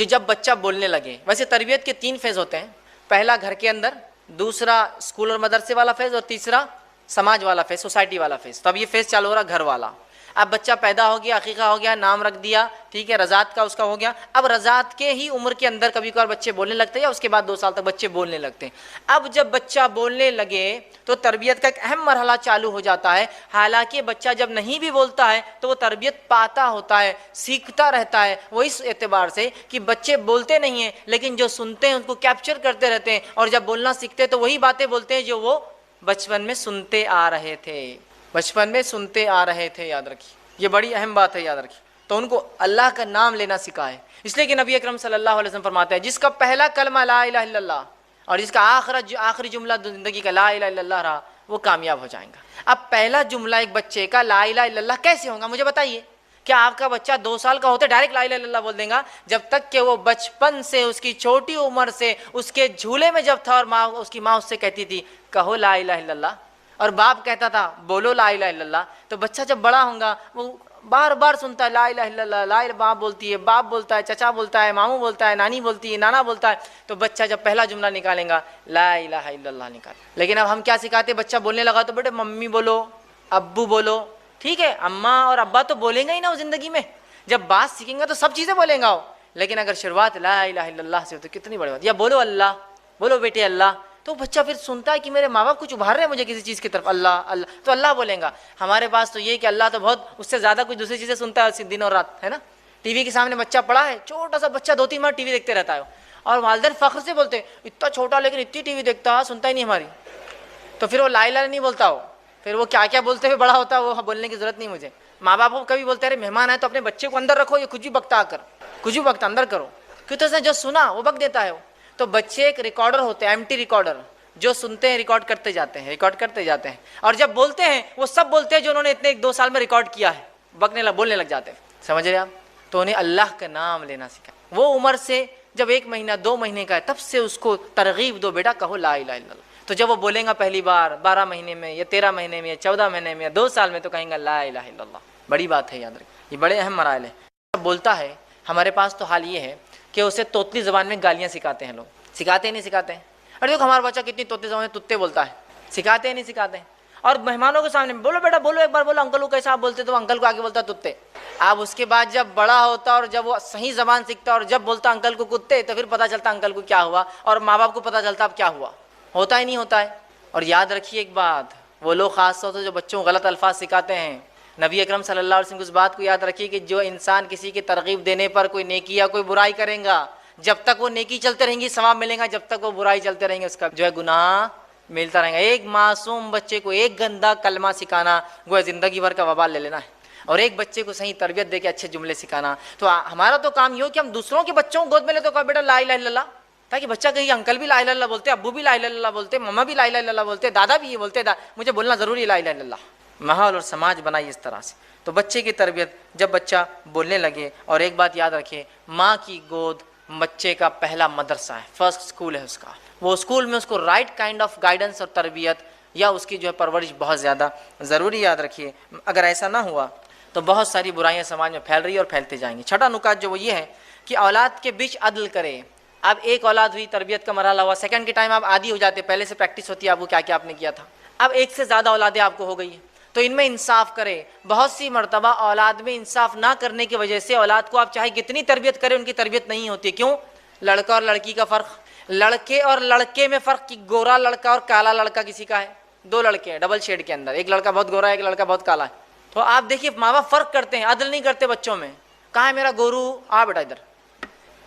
جب بچہ بولنے لگے۔ ویسے تربیت کے 3 فیز ہوتے ہیں، پہلا گھر کے اندر، دوسرا اسکول اور مدرسے والا فیز، اور تیسرا سماج والا فیز، سوسائٹی والا فیز۔ تو اب یہ فیز چالو ہو رہا گھر والا۔ اب بچہ پیدا ہو گیا، عقیقہ ہو گیا، نام رکھ دیا، ٹھیک ہے، رضاعت کا اس کا ہو گیا۔ اب رضاعت کے ہی عمر کے اندر کبھی کبھار بچے بولنے لگتے ہیں، یا اس کے بعد 2 سال تک بچے بولنے لگتے ہیں۔ اب جب بچہ بولنے لگے تو تربیت کا ایک اہم مرحلہ چالو ہو جاتا ہے۔ حالانکہ بچہ جب نہیں بھی بولتا ہے تو وہ تربیت پاتا ہوتا ہے، سیکھتا رہتا ہے۔ وہ اس اعتبار سے کہ بچے بولتے نہیں ہیں لیکن جو سنتے ہیں ان کو کیپچر کرتے رہتے ہیں، اور جب بولنا سیکھتے ہیں تو وہی باتیں بولتے ہیں جو وہ بچپن میں سنتے آ رہے تھے، بچپن میں سنتے آ رہے تھے، یاد رکھیے۔ یہ بڑی اہم بات ہے، یاد رکھیے۔ تو ان کو اللہ کا نام لینا سکھائے، اس لیے کہ نبی اکرم صلی اللہ علیہ وسلم فرماتے ہیں جس کا پہلا کلمہ لا الہ الا اللہ اور جس کا آخری جملہ زندگی کا لا الہ الا اللہ رہا، وہ کامیاب ہو جائیں گا۔ اب پہلا جملہ ایک بچے کا لا الہ الا اللہ کیسے ہوگا مجھے بتائیے؟ کیا آپ کا بچہ 2 سال کا ہوتا ہے ڈائریکٹ لا الہ الا اللہ بول دیں گا؟ جب تک کہ وہ بچپن سے، اس کی چھوٹی عمر سے، اس کے جھولے میں جب تھا اور اس کی ماں اس سے کہتی تھی کہو لا الہ الا اللہ، اور باپ کہتا تھا بولو لا الہ الا اللہ، تو بچہ جب بڑا ہوگا وہ بار بار سنتا ہے لا الہ الا اللہ، لا الہ، باپ بولتی ہے، باپ بولتا ہے، چچا بولتا ہے، ماموں بولتا ہے، نانی بولتی ہے، نانا بولتا ہے، تو بچہ جب پہلا جملہ نکالے گا لا الہ الا اللہ نکال۔ لیکن اب ہم کیا سکھاتے؟ بچہ بولنے لگا تو بیٹے ممی بولو، ابو بولو، ٹھیک ہے، اماں اور ابا تو بولیں گا ہی نا وہ زندگی میں، جب بات سیکھیں گا تو سب چیزیں بولیں گا وہ، لیکن اگر شروعات لا الہ الا اللہ سے ہو تو کتنی بڑی بات۔ یا بولو اللہ، بولو بیٹے اللہ، تو بچہ پھر سنتا ہے کہ میرے ماں باپ کچھ ابھار رہے ہیں مجھے کسی چیز کی طرف، اللہ اللہ، تو اللہ بولیں گا۔ ہمارے پاس تو یہ کہ اللہ تو بہت اس سے زیادہ کچھ دوسری چیزیں سنتا ہے دن اور رات، ہے نا۔ ٹی وی کے سامنے بچہ پڑا ہے، چھوٹا سا بچہ 2-3 بار ٹی وی دیکھتے رہتا ہے، اور والدین فخر سے بولتے ہیں اتنا چھوٹا لیکن اتنی ٹی وی دیکھتا ہے، سنتا ہی نہیں ہماری، تو پھر وہ لا الہ نہیں بولتا ہو، پھر وہ کیا کیا بولتے ہوئے بڑا ہوتا ہے وہ بولنے کی ضرورت نہیں مجھے۔ ماں باپ کو کبھی بولتے رہے مہمان آئے تو اپنے بچے کو اندر رکھو، یہ کچھ بھی بکتا آ کر، کچھ بھی بکتا اندر کرو، کیوں تو اس نے جو سنا وہ بک دیتا ہے وہ۔ تو بچے ایک ریکارڈر ہوتے ہیں، ایمٹی ریکارڈر، جو سنتے ہیں ریکارڈ کرتے جاتے ہیں، ریکارڈ کرتے جاتے ہیں، اور جب بولتے ہیں وہ سب بولتے ہیں جو انہوں نے اتنے 1-2 سال میں ریکارڈ کیا ہے، بولنے لگ جاتے ہیں، سمجھ رہے آپ؟ تو انہیں اللہ کا نام لینا سکھا۔ وہ عمر سے جب 1 مہینہ 2 مہینے کا ہے تب سے اس کو ترغیب دو، بیٹا کہو لا الہ الا اللہ۔ تو جب وہ بولیں گا پہلی بار 12 مہینے میں یا 13 مہینے میں یا 14 مہینے میں یا 2 سال میں، تو کہیں گا لا الہ الا اللہ۔ بڑی بات ہے، یاد رکھیں، یہ بڑے اہم مراحل ہیں۔ جب بولتا ہے، ہمارے پاس تو حال یہ ہے کہ اسے توتلی زبان میں گالیاں سکھاتے ہیں لوگ، سکھاتے ہیں نہیں سکھاتے ہیں؟ ارے دیکھو ہمارا بچہ کتنی توتلی زبان میں تتے بولتا ہے، سکھاتے ہیں نہیں سکھاتے ہیں؟ اور مہمانوں کے سامنے بولو بیٹا بولو، ایک بار بولو انکل کو کیسا آپ بولتے، تو انکل کو آگے بولتا تتے۔ اب اس کے بعد جب بڑا ہوتا اور جب وہ صحیح زبان سیکھتا اور جب بولتا انکل کو کتے، تو پھر پتہ چلتا انکل کو کیا ہوا، اور ماں باپ کو پتہ چلتا اب کیا ہوا، ہوتا ہی نہیں ہوتا ہے۔ اور یاد رکھیے ایک بات، وہ لوگ خاص طور سے جو بچوں کو غلط الفاظ سکھاتے ہیں، نبی اکرم صلی اللہ علیہ وسلم اس بات کو یاد رکھیے کہ جو انسان کسی کی ترغیب دینے پر کوئی نیکی یا کوئی برائی کرے گا، جب تک وہ نیکی چلتے رہیں گی ثواب ملے گا، جب تک وہ برائی چلتے رہیں گے اس کا جو ہے گناہ ملتا رہے گا۔ ایک معصوم بچے کو ایک گندا کلمہ سکھانا گویا زندگی بھر کا وبال لے لینا ہے، اور ایک بچے کو صحیح تربیت دے کے اچھے جملے سکھانا۔ تو ہمارا تو کام یہ ہو کہ ہم دوسروں کے بچوں کو گود میں لے تو کہا بیٹا لا الہ الا اللہ، تاکہ بچہ کہیں انکل بھی لا الہ الا اللہ بولتے، ابو بھی لا الہ الا اللہ بولتے، مما بھی لا الہ الا اللہ بولتے، دادا بھی یہ بولتے، مجھے بولنا ضروری ہے لا الہ الا اللہ۔ ماحول اور سماج بنائیے اس طرح سے۔ تو بچے کی تربیت جب بچہ بولنے لگے، اور ایک بات یاد رکھیں، ماں کی گود بچے کا پہلا مدرسہ ہے، فرسٹ اسکول ہے اس کا۔ وہ اسکول میں اس کو رائٹ کائنڈ آف گائیڈنس اور تربیت یا اس کی جو ہے پرورش بہت زیادہ ضروری، یاد رکھیے۔ اگر ایسا نہ ہوا تو بہت ساری برائیاں سماج میں پھیل رہی ہیں اور پھیلتے جائیں گی۔ چھٹا نکات جو وہ یہ ہے کہ اولاد کے بیچ عدل کرے، اب ایک اولاد ہوئی، تربیت کا مرحلہ ہوا، سیکنڈ کے ٹائم آپ عادی ہو جاتے، پہلے سے پریکٹس ہوتی ہے آپ کو کیا کیا آپ نے کیا تھا. اب ایک سے زیادہ اولادیں آپ کو ہو گئی ہیں تو ان میں انصاف کرے. بہت سی مرتبہ اولاد میں انصاف نہ کرنے کی وجہ سے اولاد کو آپ چاہے کتنی تربیت کریں ان کی تربیت نہیں ہوتی. کیوں؟ لڑکا اور لڑکی کا فرق، لڑکے اور لڑکے میں فرق کہ گورا لڑکا اور کالا لڑکا کسی کا ہے. دو لڑکے ہیں ڈبل شیڈ کے اندر، ایک لڑکا بہت گورا ہے ایک لڑکا بہت کالا ہے. تو آپ دیکھیے ماں باپ فرق کرتے ہیں، عدل نہیں کرتے بچوں میں. کہاں ہے میرا گورو، آ بیٹا ادھر.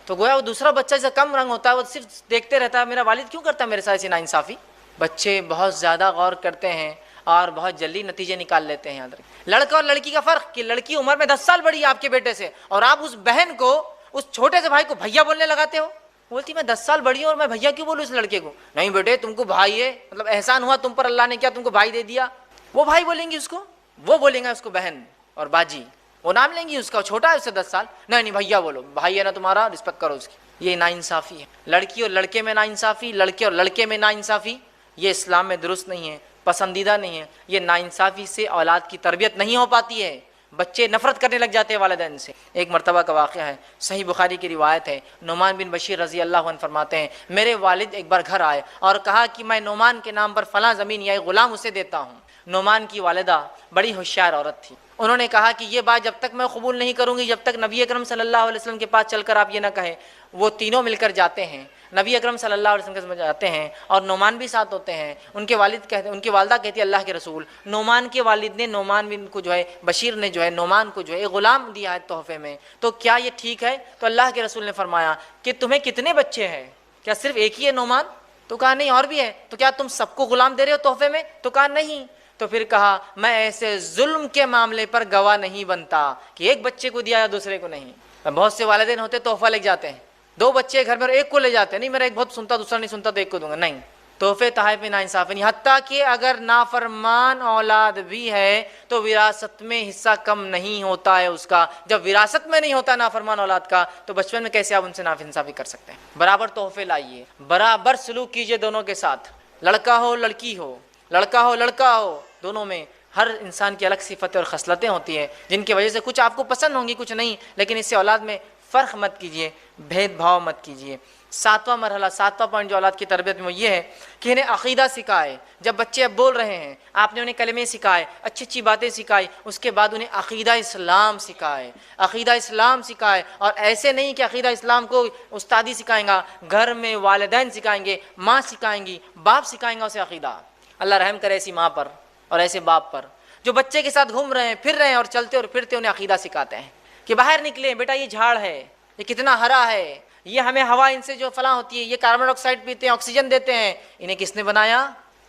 تو گویا وہ دوسرا بچہ جیسا کم رنگ ہوتا ہے وہ صرف دیکھتے رہتا ہے میرا والد کیوں کرتا ہے میرے ساتھ ایسی ناانصافی. بچے بہت زیادہ غور کرتے ہیں اور بہت جلدی نتیجے نکال لیتے ہیں. لڑکا اور لڑکی کا فرق کہ لڑکی عمر میں 10 سال بڑی ہے آپ کے بیٹے سے، اور آپ اس بہن کو، اس چھوٹے سے بھائی کو بھیا بولنے لگاتے ہو. بولتی میں 10 سال بڑی ہوں اور میں بھیا کیوں بولوں اس لڑکے کو. نہیں بیٹے تم کو بھائی ہے، مطلب احسان ہوا تم پر اللہ نے کیا تم کو بھائی دے دیا. وہ بھائی بولیں گی اس کو، وہ بولیں گا اس کو بہن اور باجی، وہ نام لیں گی اس کا، چھوٹا ہے اس سے 10 سال. نہیں بھیا بولو، بھائی ہے نا تمہارا، رسپیکٹ کرو اس کی. یہ ناانصافی ہے. لڑکی اور لڑکے میں ناانصافی، لڑکے اور لڑکے میں ناانصافی، یہ اسلام میں درست نہیں ہے، پسندیدہ نہیں ہے. یہ ناانصافی سے اولاد کی تربیت نہیں ہو پاتی ہے، بچے نفرت کرنے لگ جاتے ہیں والدین سے. ایک مرتبہ کا واقعہ ہے، صحیح بخاری کی روایت ہے. نعمان بن بشیر رضی اللہ عنہ فرماتے ہیں میرے والد ایک بار گھر آئے اور کہا کہ میں نعمان کے نام پر فلاں زمین یا ایک غلام اسے دیتا ہوں. نعمان کی والدہ بڑی ہوشیار عورت تھی. انہوں نے کہا کہ یہ بات جب تک میں قبول نہیں کروں گی جب تک نبی اکرم صلی اللہ علیہ وسلم کے پاس چل کر آپ یہ نہ کہیں. وہ تینوں مل کر جاتے ہیں، نبی اکرم صلی اللہ علیہ وسلم کے ساتھ جاتے ہیں اور نعمان بھی ساتھ ہوتے ہیں. ان کے والد کہتے ہیں، ان کی والدہ کہتی ہے اللہ کے رسول، نعمان کے والد نے نعمان بن کو جو ہے بشیر نے جو ہے نعمان کو جو ہے ایک غلام دیا ہے تحفے میں، تو کیا یہ ٹھیک ہے؟ تو اللہ کے رسول نے فرمایا کہ تمہیں کتنے بچے ہیں؟ کیا صرف ایک ہی ہے نعمان؟ تو کہا نہیں اور بھی ہے. تو کیا تم سب کو غلام دے رہے ہو تحفے میں؟ تو کہا نہیں. تو پھر کہا میں ایسے ظلم کے معاملے پر گواہ نہیں بنتا کہ ایک بچے کو دیا یا دوسرے کو نہیں. بہت سے والدین ہوتے تحفہ لے جاتے ہیں، 2 بچے گھر میں اور ایک کو لے جاتے ہیں، نہیں میرا ایک بہت سنتا دوسرا نہیں سنتا تو ایک کو دوں گا. نہیں، تحفے تحائف میں ناانصافی نہیں. حتیٰ کہ اگر نافرمان اولاد بھی ہے تو وراثت میں حصہ کم نہیں ہوتا ہے اس کا. جب وراثت میں نہیں ہوتا نافرمان اولاد کا تو بچپن میں کیسے آپ ان سے ناانصافی کر سکتے ہیں؟ برابر تحفے لائیے، برابر سلوک کیجئے دونوں کے ساتھ، لڑکا ہو لڑکی ہو، لڑکا ہو لڑکا ہو. دونوں میں ہر انسان کی الگ صفتیں اور خصلتیں ہوتی ہیں جن کی وجہ سے کچھ آپ کو پسند ہوں گی کچھ نہیں، لیکن اس سے اولاد میں فرق مت کیجیے، بھید بھاؤ مت کیجیے. 7واں مرحلہ، 7واں پوائنٹ جو اولاد کی تربیت میں یہ ہے کہ انہیں عقیدہ سکھائے. جب بچے اب بول رہے ہیں آپ نے انہیں کلمے سکھائے، اچھی اچھی باتیں سکھائی، اس کے بعد انہیں عقیدہ اسلام سکھائے. عقیدہ اسلام سکھائے، اور ایسے نہیں کہ عقیدہ اسلام کو استادی سکھائیں گا، گھر میں والدین سکھائیں گے، ماں سکھائیں گی، باپ سکھائیں گا اسے عقیدہ. اللہ رحم کرے ایسی ماں پر اور ایسے باپ پر جو بچے کے ساتھ گھوم رہے ہیں پھر رہے ہیں اور چلتے اور پھرتے انہیں عقیدہ سکھاتے ہیں کہ باہر نکلیں بیٹا، یہ جھاڑ ہے، یہ کتنا ہرا ہے، یہ ہمیں ہوا ان سے جو فلاں ہوتی ہے، یہ کاربن ڈائی آکسائڈ پیتے ہیں، آکسیجن دیتے ہیں. انہیں کس نے بنایا؟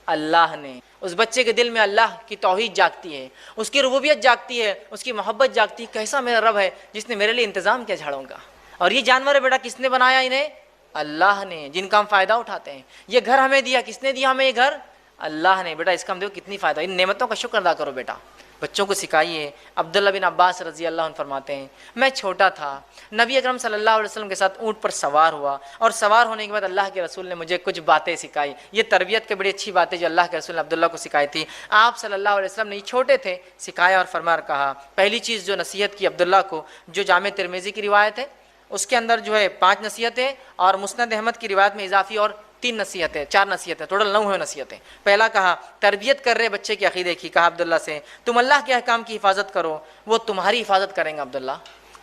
اللہ نے. اس بچے کے دل میں اللہ کی توحید جاگتی ہے، اس کی ربوبیت جاگتی ہے، اس کی محبت جاگتی ہے. کیسا میرا رب ہے جس نے میرے لیے انتظام کیا جھاڑوں کا. اور یہ جانور ہے بیٹا کس نے بنایا انہیں؟ اللہ نے. جن کا ہم فائدہ اٹھاتے ہیں. یہ گھر ہمیں دیا، کس نے دیا ہمیں یہ گھر؟ اللہ نے. بیٹا اس کا ہم دیکھو کتنی فائدہ، ان نعمتوں کا شکر ادا کرو بیٹا. بچوں کو سکھائیے. عبداللہ بن عباس رضی اللہ عنہ فرماتے ہیں میں چھوٹا تھا، نبی اکرم صلی اللہ علیہ وسلم کے ساتھ اونٹ پر سوار ہوا، اور سوار ہونے کے بعد اللہ کے رسول نے مجھے کچھ باتیں سکھائی. یہ تربیت کی بڑی اچھی باتیں جو اللہ کے رسول نے عبداللہ کو سکھائی تھی. آپ صلی اللہ علیہ وسلم نے یہ چھوٹے تھے سکھایا اور فرما کہا. پہلی چیز جو نصیحت کی عبداللہ کو، جو جامع ترمذی کی روایت ہے اس کے اندر جو ہے 5 نصیحتیں، اور مسند احمد کی روایت میں اضافی اور 3 نصیحتیں، 4 نصیحتیں، ٹوٹل 9 نصیحتیں. پہلا کہا تربیت کر رہے بچے کے عقیدے کی. کہا عبداللہ سے تم اللہ کے احکام کی حفاظت کرو، وہ تمہاری حفاظت کریں گا. عبداللہ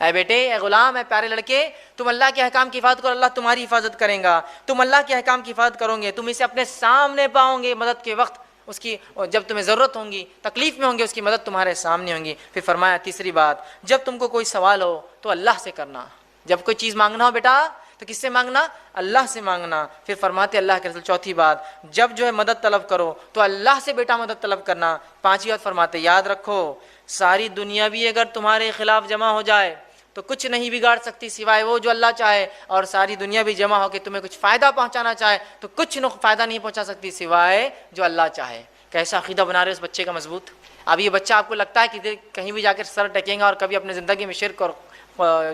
اے بیٹے، اے غلام، اے پیارے لڑکے، تم اللہ کے احکام کی حفاظت کرو، اللہ تمہاری حفاظت کرے گا. تم اللہ کے احکام کی حفاظت کرو گے، تم اسے اپنے سامنے پاؤ گے مدد کے وقت، اس کی جب تمہیں ضرورت ہوگی، تکلیف میں ہوں گے، اس کی مدد تمہارے سامنے ہوں گی. پھر فرمایا تیسری بات، جب تم کو کوئی سوال ہو تو اللہ سے کرنا. جب کوئی چیز مانگنا ہو بیٹا تو کس سے مانگنا؟ اللہ سے مانگنا. پھر فرماتے اللہ کے رسول چوتھی بات، جب جو ہے مدد طلب کرو تو اللہ سے بیٹا مدد طلب کرنا. 5ویں بات فرماتے یاد رکھو ساری دنیا بھی اگر تمہارے خلاف جمع ہو جائے تو کچھ نہیں بگاڑ سکتی سوائے وہ جو اللہ چاہے، اور ساری دنیا بھی جمع ہو کے تمہیں کچھ فائدہ پہنچانا چاہے تو کچھ فائدہ نہیں پہنچا سکتی سوائے جو اللہ چاہے. کیسا عقیدہ بنا رہے اس بچے کا مضبوط. اب یہ بچہ آپ کو لگتا ہے کہ کہیں بھی جا کر سر ٹکیں گا اور کبھی اپنے زندگی میں شرک اور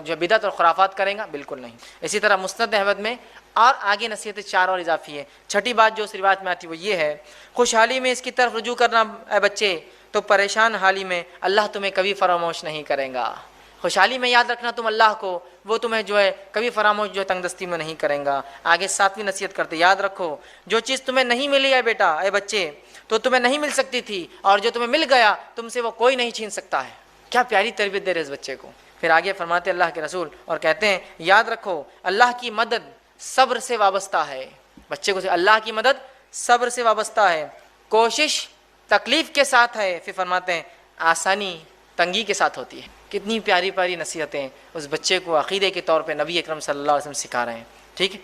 جو بدعت اور خرافات کریں گا؟ بالکل نہیں. اسی طرح مسند احمد میں اور آگے نصیحتیں 4 اور اضافی ہے. چھٹی بات جو اس روایت میں آتی ہے وہ یہ ہے، خوشحالی میں اس کی طرف رجوع کرنا اے بچے، تو پریشان حالی میں اللہ تمہیں کبھی فراموش نہیں کرے گا. خوشحالی میں یاد رکھنا تم اللہ کو، وہ تمہیں جو ہے کبھی فراموش جو ہے تنگ دستی میں نہیں کریں گا۔ آگے 7ویں نصیحت کرتے، یاد رکھو جو چیز تمہیں نہیں ملی ہے بیٹا، اے بچے، تو تمہیں نہیں مل سکتی تھی، اور جو تمہیں مل گیا تم سے وہ کوئی نہیں چھین سکتا ہے۔ کیا پیاری تربیت دے رہے اس بچے کو۔ پھر آگے فرماتے اللہ کے رسول اور کہتے ہیں یاد رکھو اللہ کی مدد صبر سے وابستہ ہے۔ بچے کو اللہ کی مدد صبر سے وابستہ ہے، کوشش تکلیف کے ساتھ ہے، پھر فرماتے ہیں آسانی تنگی کے ساتھ ہوتی ہے۔ کتنی پیاری پیاری نصیحتیں اس بچے کو عقیدے کے طور پہ نبی اکرم صلی اللہ علیہ وسلم سکھا رہے ہیں۔ ٹھیک ہے،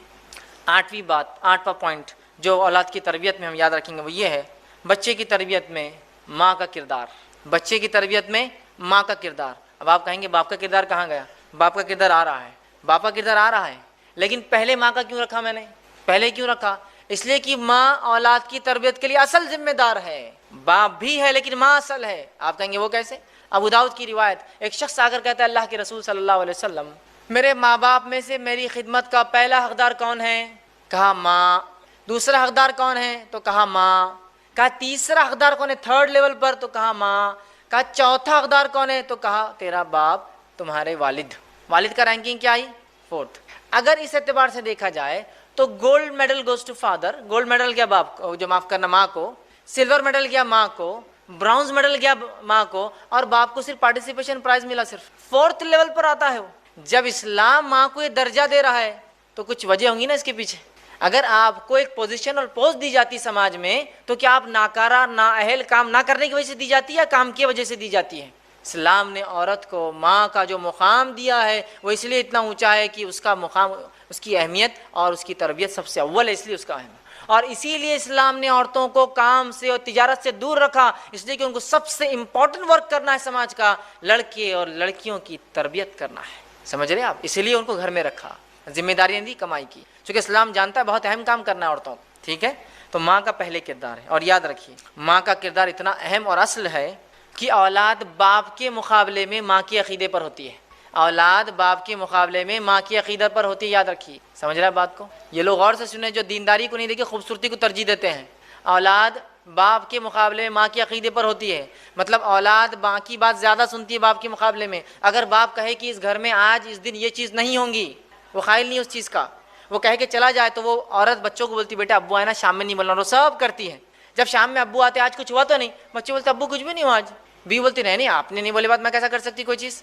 8واں پوائنٹ جو اولاد کی تربیت میں ہم یاد رکھیں گے وہ یہ ہے، بچے کی تربیت میں ماں کا کردار۔ بچے کی تربیت میں ماں کا کردار۔ اب آپ کہیں گے باپ کا کردار کہاں گیا؟ باپ کا کردار آ رہا ہے، باپ کا کردار آ رہا ہے، لیکن پہلے ماں کا کیوں رکھا میں نے؟ پہلے کیوں رکھا؟ اس لیے کہ ماں اولاد کی تربیت کے لیے اصل ذمہ دار ہے۔ باپ بھی ہے لیکن ماں اصل ہے۔ آپ کہیں گے وہ کیسے؟ ابو داؤد کی روایت، ایک شخص آ کر کہتا ہے اللہ کے رسول صلی اللہ علیہ وسلم میرے ماں باپ میں سے میری خدمت کا پہلا حقدار کون ہے؟ کہا ماں۔ دوسرا حقدار کون ہے؟ تو کہا ماں۔ کہا تیسرا حقدار کون ہے 3rd لیول پر؟ تو کہا ماں۔ کہا چوتھا حقدار کون ہے؟ تو کہا تیرا باپ، تمہارے والد۔ والد کا رینکنگ کیا آئی؟ 4th۔ اگر اس اعتبار سے دیکھا جائے تو gold medal goes to father, gold medal گیا باپ کو، جو معاف کرنا ماں کو، سلور میڈل گیا ماں کو، برونز میڈل گیا ماں کو، اور باپ کو صرف پارٹیسپیشن پرائز ملا صرف 4th لیول پر آتا ہے وہ۔ جب اسلام ماں کو یہ درجہ دے رہا ہے تو کچھ وجہ ہوں گی نا اس کے پیچھے۔ اگر آپ کو ایک پوزیشن اور پوسٹ دی جاتی سماج میں تو کیا آپ ناکارہ نااہل کام نہ کرنے کی وجہ سے دی جاتی ہے یا کام کی وجہ سے دی جاتی ہے؟ اسلام نے عورت کو ماں کا جو مقام دیا ہے وہ اس لیے اتنا اونچا ہے کہ اس کا مقام، اس کی اہمیت اور اس کی تربیت سب سے اول ہے، اس لیے اس کا اہم ہے۔ اور اسی لیے اسلام نے عورتوں کو کام سے اور تجارت سے دور رکھا، اس لیے کہ ان کو سب سے امپورٹنٹ ورک کرنا ہے سماج کا، لڑکے اور لڑکیوں کی تربیت کرنا ہے۔ سمجھ رہے ہیں آپ؟ اسی لیے ان کو گھر میں رکھا، ذمہ داریاں دی کمائی کی، چونکہ اسلام جانتا ہے بہت اہم کام کرنا ہے عورتوں کو۔ ٹھیک ہے، تو ماں کا پہلے کردار ہے، اور یاد رکھیے ماں کا کردار اتنا اہم اور اصل ہے کہ اولاد باپ کے مقابلے میں ماں کے عقیدے پر ہوتی ہے۔ اولاد باپ کے مقابلے میں ماں کی عقیدت پر ہوتی ہے، یاد رکھیے۔ سمجھ رہے ہیں بات کو؟ یہ لوگ غور سے سنیں جو دینداری کو نہیں دیکھے خوبصورتی کو ترجیح دیتے ہیں۔ اولاد باپ کے مقابلے میں ماں کے عقیدے پر ہوتی ہے، مطلب اولاد ماں کی بات زیادہ سنتی ہے باپ کے مقابلے میں۔ اگر باپ کہے کہ اس گھر میں آج اس دن یہ چیز نہیں ہوں گی، وہ قائل نہیں اس چیز کا، وہ کہہ کے چلا جائے تو وہ عورت بچوں کو بولتی بیٹا ابو آئے نا شام میں نہیں بولنا، وہ سب کرتی ہے۔ جب شام میں ابو آتے آج کچھ ہوا تو نہیں، بچے بولتے ابو کچھ بھی نہیں ہوا آج۔ بھی بولتی نہیں آپ نے نہیں بولے بات میں کیسا کر سکتی کوئی چیز۔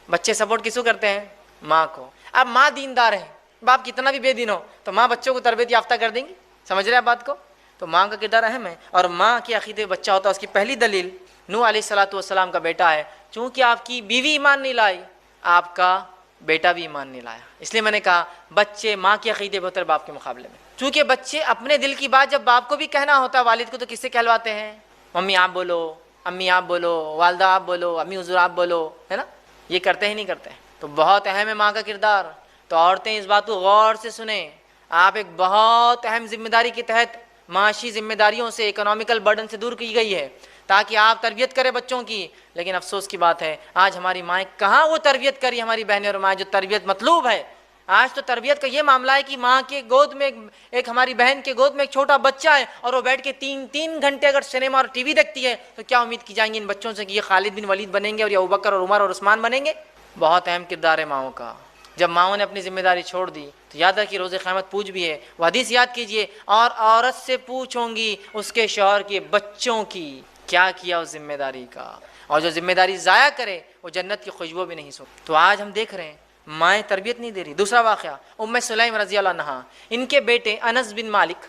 بچے سپورٹ کس کو کرتے ہیں؟ ماں کو۔ اب ماں دیندار ہے، باپ کتنا بھی بے دین ہو تو ماں بچوں کو تربیت یافتہ کر دیں گی۔ سمجھ رہے ہیں بات کو؟ تو ماں کا کردار اہم ہے، اور ماں کے عقیدے بچہ ہوتا ہے۔ اس کی پہلی دلیل نوح علیہ السلام کا بیٹا ہے، چونکہ آپ کی بیوی ایمان نہیں لائی آپ کا بیٹا بھی ایمان نہیں لایا۔ اس لیے میں نے کہا بچے ماں کے عقیدے پہ ہوتے ہیں باپ کے مقابلے میں، چونکہ بچے اپنے دل کی بات جب باپ کو بھی کہنا ہوتا ہے والد کو تو کس سے کہلواتے ہیں؟ ممی آپ بولو، امی آپ بولو، والدہ آپ بولو، امی حضور آپ بولو، ہے نا؟ یہ کرتے ہی نہیں کرتے۔ تو بہت اہم ہے ماں کا کردار۔ تو عورتیں اس بات کو غور سے سنیں، آپ ایک بہت اہم ذمہ داری کے تحت معاشی ذمہ داریوں سے، اکنامیکل برڈن سے دور کی گئی ہے تاکہ آپ تربیت کریں بچوں کی۔ لیکن افسوس کی بات ہے آج ہماری مائیں کہاں وہ تربیت کری، ہماری بہنیں اور مائیں جو تربیت مطلوب ہے۔ آج تو تربیت کا یہ معاملہ ہے کہ ماں کے گود میں ایک ہماری بہن کے گود میں ایک چھوٹا بچہ ہے اور وہ بیٹھ کے 3 گھنٹے اگر سنیما اور ٹی وی دیکھتی ہے تو کیا امید کی جائیں گی ان بچوں سے کہ یہ خالد بن ولید بنیں گے اور یہ ابوبکر اور عمر اور عثمان بنیں گے؟ بہت اہم کردار ہے ماؤں کا۔ جب ماؤں نے اپنی ذمہ داری چھوڑ دی تو یاد رکھیے روز قیامت پوچھ بھی ہے، وہ حدیث یاد کیجئے، اور عورت سے پوچھوں گی اس کے شوہر کے بچوں کی کیا کیا اس ذمہ داری کا، اور جو ذمہ داری ضائع کرے وہ جنت کی خوشبو بھی نہیں سنتی۔ تو آج ہم دیکھ رہے ہیں مائیں تربیت نہیں دے رہی۔ دوسرا واقعہ ام سلیم رضی اللہ عنہا، ان کے بیٹے انس بن مالک،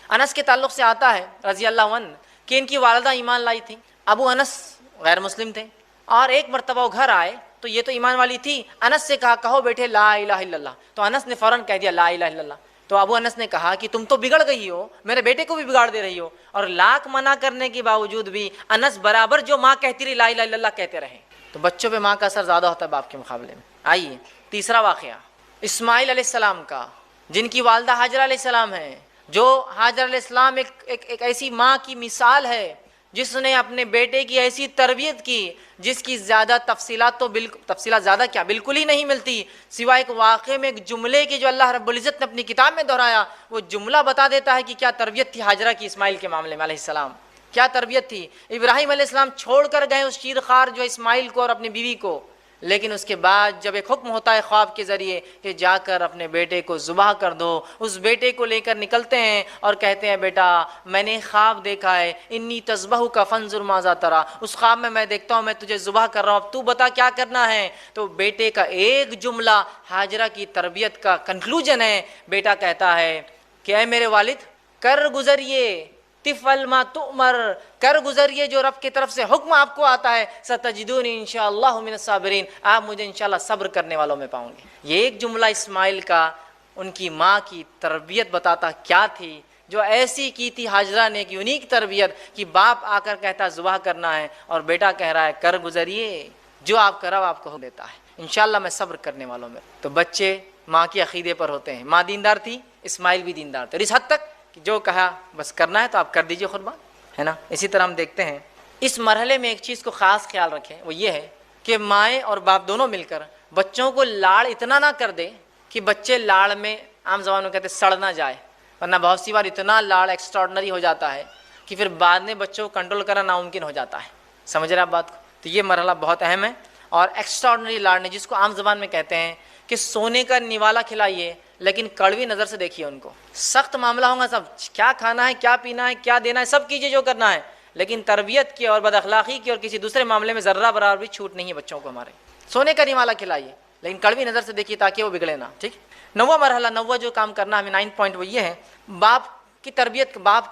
انس کے تعلق سے آتا ہے رضی اللہ عنہ کہ ان کی والدہ ایمان لائی تھی۔ ابو انس غیر مسلم تھے، اور ایک مرتبہ وہ گھر آئے تو یہ تو ایمان والی تھی، انس سے کہا کہو بیٹے لا الہ الا اللہ، تو انس نے فوراً کہہ دیا لا الہ الا اللہ۔ تو ابو انس نے کہا کہ تم تو بگڑ گئی ہو، میرے بیٹے کو بھی بگاڑ دے رہی ہو، اور لاکھ منع کرنے کے باوجود بھی انس برابر جو ماں کہتی رہی لا الہ الا اللہ کہتے رہے۔ تو بچوں پہ ماں کا اثر زیادہ ہوتا ہے باپ کے مقابلے میں۔ آئیے تیسرا واقعہ اسماعیل علیہ السلام کا، جن کی والدہ ہاجرہ علیہ السلام ہے، جو ہاجر علیہ السلام ایک ایسی ماں کی مثال ہے جس نے اپنے بیٹے کی ایسی تربیت کی جس کی زیادہ تفصیلات تو تفصیلات زیادہ کیا بالکل ہی نہیں ملتی، سوائے ایک واقعے میں ایک جملے کے جو اللہ رب العزت نے اپنی کتاب میں دہرایا، وہ جملہ بتا دیتا ہے کہ کیا تربیت تھی ہاجرہ کی اسماعیل کے معاملے میں علیہ السلام، کیا تربیت تھی۔ ابراہیم علیہ السلام چھوڑ کر گئے اس شیرخوار جو اسماعیل کو اور اپنی بیوی کو، لیکن اس کے بعد جب ایک حکم ہوتا ہے خواب کے ذریعے کہ جا کر اپنے بیٹے کو ذبح کر دو، اس بیٹے کو لے کر نکلتے ہیں اور کہتے ہیں بیٹا میں نے خواب دیکھا ہے، انی تذبحک فانظر ماذا تری، اس خواب میں میں دیکھتا ہوں میں تجھے ذبح کر رہا ہوں، اب تو بتا کیا کرنا ہے۔ تو بیٹے کا ایک جملہ ہاجرہ کی تربیت کا کنکلوژن ہے، بیٹا کہتا ہے کہ اے میرے والد کر گزریے، تفعل ما تؤمر، کر گزریے جو رب کی طرف سے حکم آپ کو آتا ہے، ستجدونی انشاءاللہ من الصابرین، آپ مجھے انشاءاللہ صبر کرنے والوں میں پاؤں گے۔ یہ ایک جملہ اسماعیل کا ان کی ماں کی تربیت بتاتا کیا تھی، جو ایسی کی تھی ہاجرہ نے، ایک یونیک تربیت کہ باپ آ کر کہتا ذبح کرنا ہے اور بیٹا کہہ رہا ہے کر گزریے، جو آپ کرو آپ کو دیتا ہے، انشاءاللہ میں صبر کرنے والوں میں۔ تو بچے ماں کے عقیدے پر ہوتے ہیں، ماں دیندار تھی، اسماعیل بھی دیندار تھے، اور اس حد تک کہ جو کہا بس کرنا ہے تو آپ کر دیجئے قربان، ہے نا۔ اسی طرح ہم دیکھتے ہیں اس مرحلے میں ایک چیز کو خاص خیال رکھیں، وہ یہ ہے کہ مائیں اور باپ دونوں مل کر بچوں کو لاڑ اتنا نہ کر دے کہ بچے لاڑ میں عام زبان میں کہتے سڑ نہ جائے، ورنہ بہت سی بار اتنا لاڑ ایکسٹراڈنری ہو جاتا ہے کہ پھر بعد میں بچوں کو کنٹرول کرنا ناممکن ہو جاتا ہے۔ سمجھ رہے آپ بات کو؟ تو یہ مرحلہ بہت اہم ہے، اور ایکسٹراڈنری لاڑ نے، جس کو عام زبان میں کہتے ہیں کہ سونے کا نوالا کھلائیے لیکن کڑوی نظر سے دیکھیے ان کو، سخت معاملہ ہوگا، سب کیا کھانا ہے کیا پینا ہے کیا دینا ہے سب کیجیے جو کرنا ہے، لیکن تربیت کی اور بد اخلاقی کی اور کسی دوسرے معاملے میں ذرہ برابر بھی چھوٹ نہیں ہے بچوں کو ہمارے۔ سونے کا نوالا کھلائیے لیکن کڑوی نظر سے دیکھیے تاکہ وہ بگڑے نہ، ٹھیک۔ نواں مرحلہ، نواں جو کام کرنا ہمیں 9 پوائنٹ وہ یہ ہے، باپ کی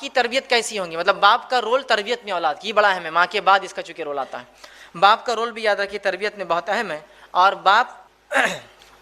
تربیت کیسی ہوں گی، مطلب باپ کا رول تربیت میں اولاد کی، یہ بڑا اہم ہے، ماں کے بعد اس کا چونکہ رول آتا ہے، باپ کا رول بھی یاد رکھیے تربیت میں بہت اہم ہے، اور باپ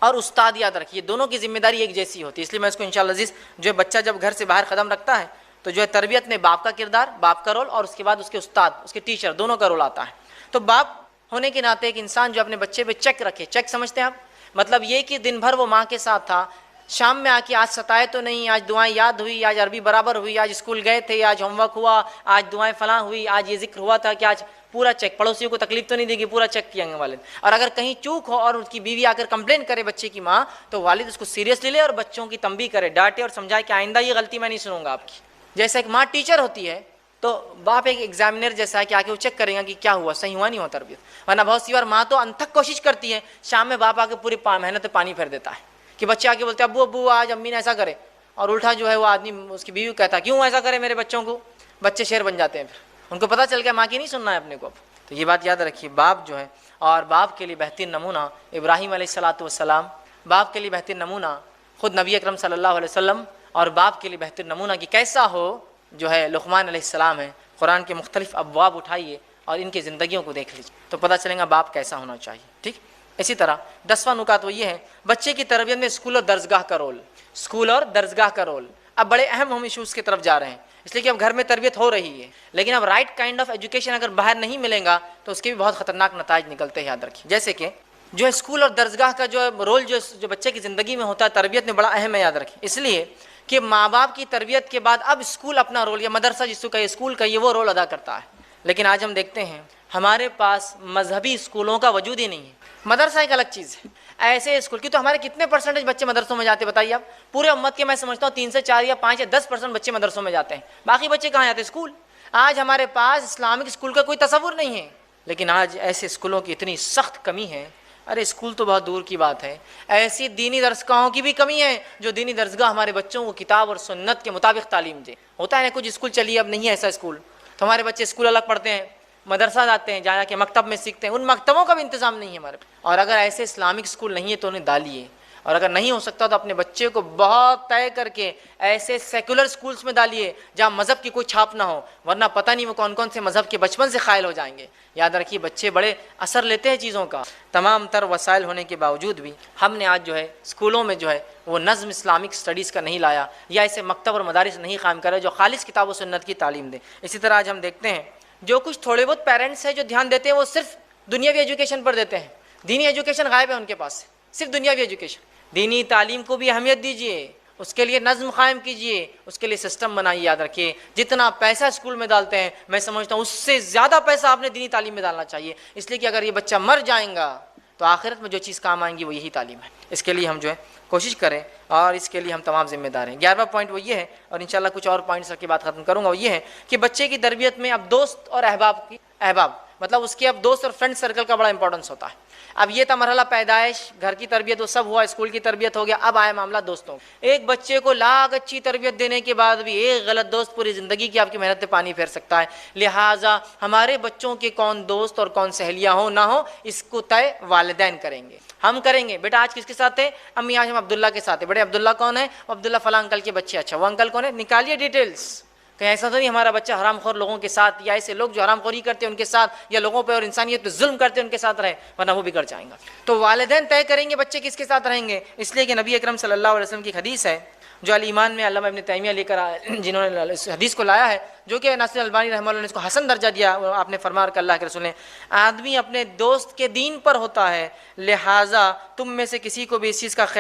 اور استاد یاد رکھیے دونوں کی ذمہ داری ایک جیسی ہوتی ہے، اس لیے میں اس کو انشاءاللہ عزیز جو ہے بچہ جب گھر سے باہر قدم رکھتا ہے تو جو ہے تربیت میں باپ کا کردار، باپ کا رول، اور اس کے بعد اس کے استاد، اس کے ٹیچر، دونوں کا رول آتا ہے۔ تو باپ ہونے کے ناطے ایک انسان جو اپنے بچے پہ چیک رکھے، چیک سمجھتے ہیں آپ، مطلب یہ کہ دن بھر وہ ماں کے ساتھ تھا، شام میں آ کے آج ستائے تو نہیں، آج دعائیں یاد ہوئی، آج عربی برابر ہوئی، آج اسکول گئے تھے، آج ہوم ورک ہوا، آج دعائیں فلاں ہوئی، آج یہ ذکر ہوا تھا کہ آج، پورا چیک، پڑوسیوں کو تکلیف تو نہیں دے گی، پورا چیک کیا گا والد۔ اور اگر کہیں چوک ہو اور اس کی بیوی آ کر کمپلین کرے بچے کی ماں، تو والد اس کو سیریسلی لے اور بچوں کی تنبیہ کرے، ڈانٹے اور سمجھائے کہ آئندہ یہ غلطی میں نہیں سنوں گا آپ کی۔ جیسا ایک ماں ٹیچر ہوتی ہے تو باپ ایک ایگزامینر جیسا ہے کہ آ کے وہ چیک کرے گا کہ کیا ہوا، صحیح ہوا نہیں ہوا تربیت۔ ورنہ بہت سی بار ماں تو انتھک کوشش کرتی ہے، شام میں باپ آ کے پوری محنت پانی پھیر دیتا ہے کہ بچے آ کے بولتے ہیں ابو آج امی نے ایسا کرے، اور الٹا جو ہے وہ آدمی اس کی بیوی کہتا ہے کیوں ایسا کرے میرے بچوں کو، بچے شیر بن جاتے ہیں، پھر ان کو پتہ چل گیا ماں کی نہیں سننا ہے اپنے کو۔ تو یہ بات یاد رکھیے، باپ جو ہے، اور باپ کے لیے بہترین نمونہ ابراہیم علیہ السلام، باپ کے لیے بہترین نمونہ خود نبی اکرم صلی اللہ علیہ وسلم، اور باپ کے لیے بہترین نمونہ کہ کیسا ہو جو ہے لقمان علیہ السلام ہے۔ قرآن کے مختلف ابواب اٹھائیے اور ان کی زندگیوں کو دیکھ لیجیے تو پتہ چلے گا باپ کیسا ہونا چاہیے، ٹھیک۔ اسی طرح 10واں نکات وہ یہ ہے، بچے کی تربیت میں اسکول اور درسگاہ کا رول، اسکول اور درسگاہ کا رول۔ اب بڑے اہم ہم ایشوز کی طرف جا رہے ہیں، اس لیے کہ اب گھر میں تربیت ہو رہی ہے، لیکن اب رائٹ کائنڈ آف ایجوکیشن اگر باہر نہیں ملے گا تو اس کے بھی بہت خطرناک نتائج نکلتے ہیں، یاد رکھیے۔ جیسے کہ جو اسکول اور درسگاہ کا جو رول جو بچے کی زندگی میں ہوتا ہے تربیت میں، بڑا اہم ہے، یاد رکھیے، اس لیے کہ ماں باپ کی تربیت کے بعد اب اسکول اپنا رول، یا مدرسہ جس کو کہے اسکول کا، یہ وہ رول ادا کرتا ہے۔ لیکن آج ہم دیکھتے ہیں ہمارے پاس مذہبی اسکولوں کا وجود ہی نہیں ہے، مدرسہ ایک الگ چیز ہے، ایسے اسکول کی تو ہمارے کتنے پرسنٹیج بچے مدرسوں میں جاتے بتائیے آپ؟ پورے امت کے میں سمجھتا ہوں 3 سے 4 یا 5 یا 10% بچے مدرسوں میں جاتے ہیں، باقی بچے کہاں جاتے ہیں؟ اسکول۔ آج ہمارے پاس اسلامک اسکول کا کوئی تصور نہیں ہے، لیکن آج ایسے اسکولوں کی اتنی سخت کمی ہے، ارے اسکول تو بہت دور کی بات ہے، ایسی دینی درسگاہوں کی بھی کمی ہے جو دینی درسگاہ ہمارے بچوں کو کتاب اور سنت کے مطابق تعلیم دے۔ ہوتا ہے نا کچھ اسکول چلیے اب نہیں ہے ایسا اسکول، تو ہمارے بچے اسکول الگ پڑھتے ہیں، مدرسہ جاتے ہیں، جا کے مکتب میں سیکھتے ہیں، ان مکتبوں کا بھی انتظام نہیں ہے ہمارے پاس۔ اور اگر ایسے اسلامک اسکول نہیں ہے تو انہیں ڈالیے، اور اگر نہیں ہو سکتا تو اپنے بچے کو بہت طے کر کے ایسے سیکولر اسکولس میں ڈالیے جہاں مذہب کی کوئی چھاپ نہ ہو، ورنہ پتہ نہیں وہ کون کون سے مذہب کے بچپن سے قائل ہو جائیں گے۔ یاد رکھیے بچے بڑے اثر لیتے ہیں چیزوں کا، تمام تر وسائل ہونے کے باوجود بھی ہم نے آج جو ہے اسکولوں میں جو ہے وہ نظم اسلامک اسٹڈیز کا نہیں لایا، یا ایسے مکتب اور مدارس نہیں قائم کرے جو خالص کتاب و سنت کی تعلیم دے۔ اسی طرح آج ہم دیکھتے ہیں جو کچھ تھوڑے بہت پیرنٹس ہیں جو دھیان دیتے ہیں وہ صرف دنیاوی ایجوکیشن پر دیتے ہیں، دینی ایجوکیشن غائب ہے ان کے پاس، صرف دنیاوی ایجوکیشن۔ دینی تعلیم کو بھی اہمیت دیجیے، اس کے لیے نظم قائم کیجیے، اس کے لیے سسٹم بنائیے۔ یاد رکھیے جتنا پیسہ اسکول میں ڈالتے ہیں میں سمجھتا ہوں اس سے زیادہ پیسہ آپ نے دینی تعلیم میں ڈالنا چاہیے، اس لیے کہ اگر یہ بچہ مر جائیں گا تو آخرت میں جو چیز کام آئیں گی وہ یہی تعلیم ہے۔ اس کے لیے ہم جو ہے کوشش کریں اور اس کے لیے ہم تمام ذمہ دار ہیں۔ 11واں پوائنٹ وہ یہ ہے، اور انشاءاللہ کچھ اور پوائنٹس رکھ کے بات ختم کروں گا، وہ یہ ہے کہ بچے کی تربیت میں اب دوست اور احباب مطلب اس کے اب دوست اور فرینڈ سرکل کا بڑا امپورٹنس ہوتا ہے۔ اب یہ تھا مرحلہ پیدائش، گھر کی تربیت وہ سب ہوا، اسکول کی تربیت ہو گیا، اب آیا معاملہ دوستوں۔ ایک بچے کو لاکھ اچھی تربیت دینے کے بعد بھی ایک غلط دوست پوری زندگی کی آپ کی محنت پہ پانی پھیر سکتا ہے۔ لہٰذا ہمارے بچوں کے کون دوست اور کون سہیلیاں ہوں نہ ہوں، اس کو طے والدین کریں گے، ہم کریں گے۔ بیٹا آج کس کے ساتھ ہے؟ امی آج ہم عبداللہ کے ساتھ ہے۔ بیٹے عبداللہ کون ہے؟ عبداللہ فلاں انکل کے بچے۔ اچھا وہ انکل کون ہے؟ نکالیے ڈیٹیلز، کہیں ایسا تو نہیں ہمارا بچہ حرام خور لوگوں کے ساتھ یا ایسے لوگ جو حرام خوری کرتے ہیں ان کے ساتھ یا لوگوں پہ اور انسانیت پہ ظلم کرتے ہیں ان کے ساتھ رہے، ورنہ وہ بگڑ جائیں گا۔ تو والدین طے کریں گے بچے کس کے ساتھ رہیں گے، اس لیے کہ نبی اکرم صلی اللہ علیہ وسلم کی حدیث ہے جو الایمان میں علامہ ابن تیمیہ لے کر آئے، جنہوں نے اس حدیث کو لایا ہے، جو کہ ناصر البانی رحمہ اللہ نے اس کو حسن درجہ دیا۔ آپ نے فرمایا کہ اللہ کے رسول نے آدمی اپنے دوست کے دین پر ہوتا ہے، لہٰذا تم میں سے کسی کو بھی اس چیز کا خیال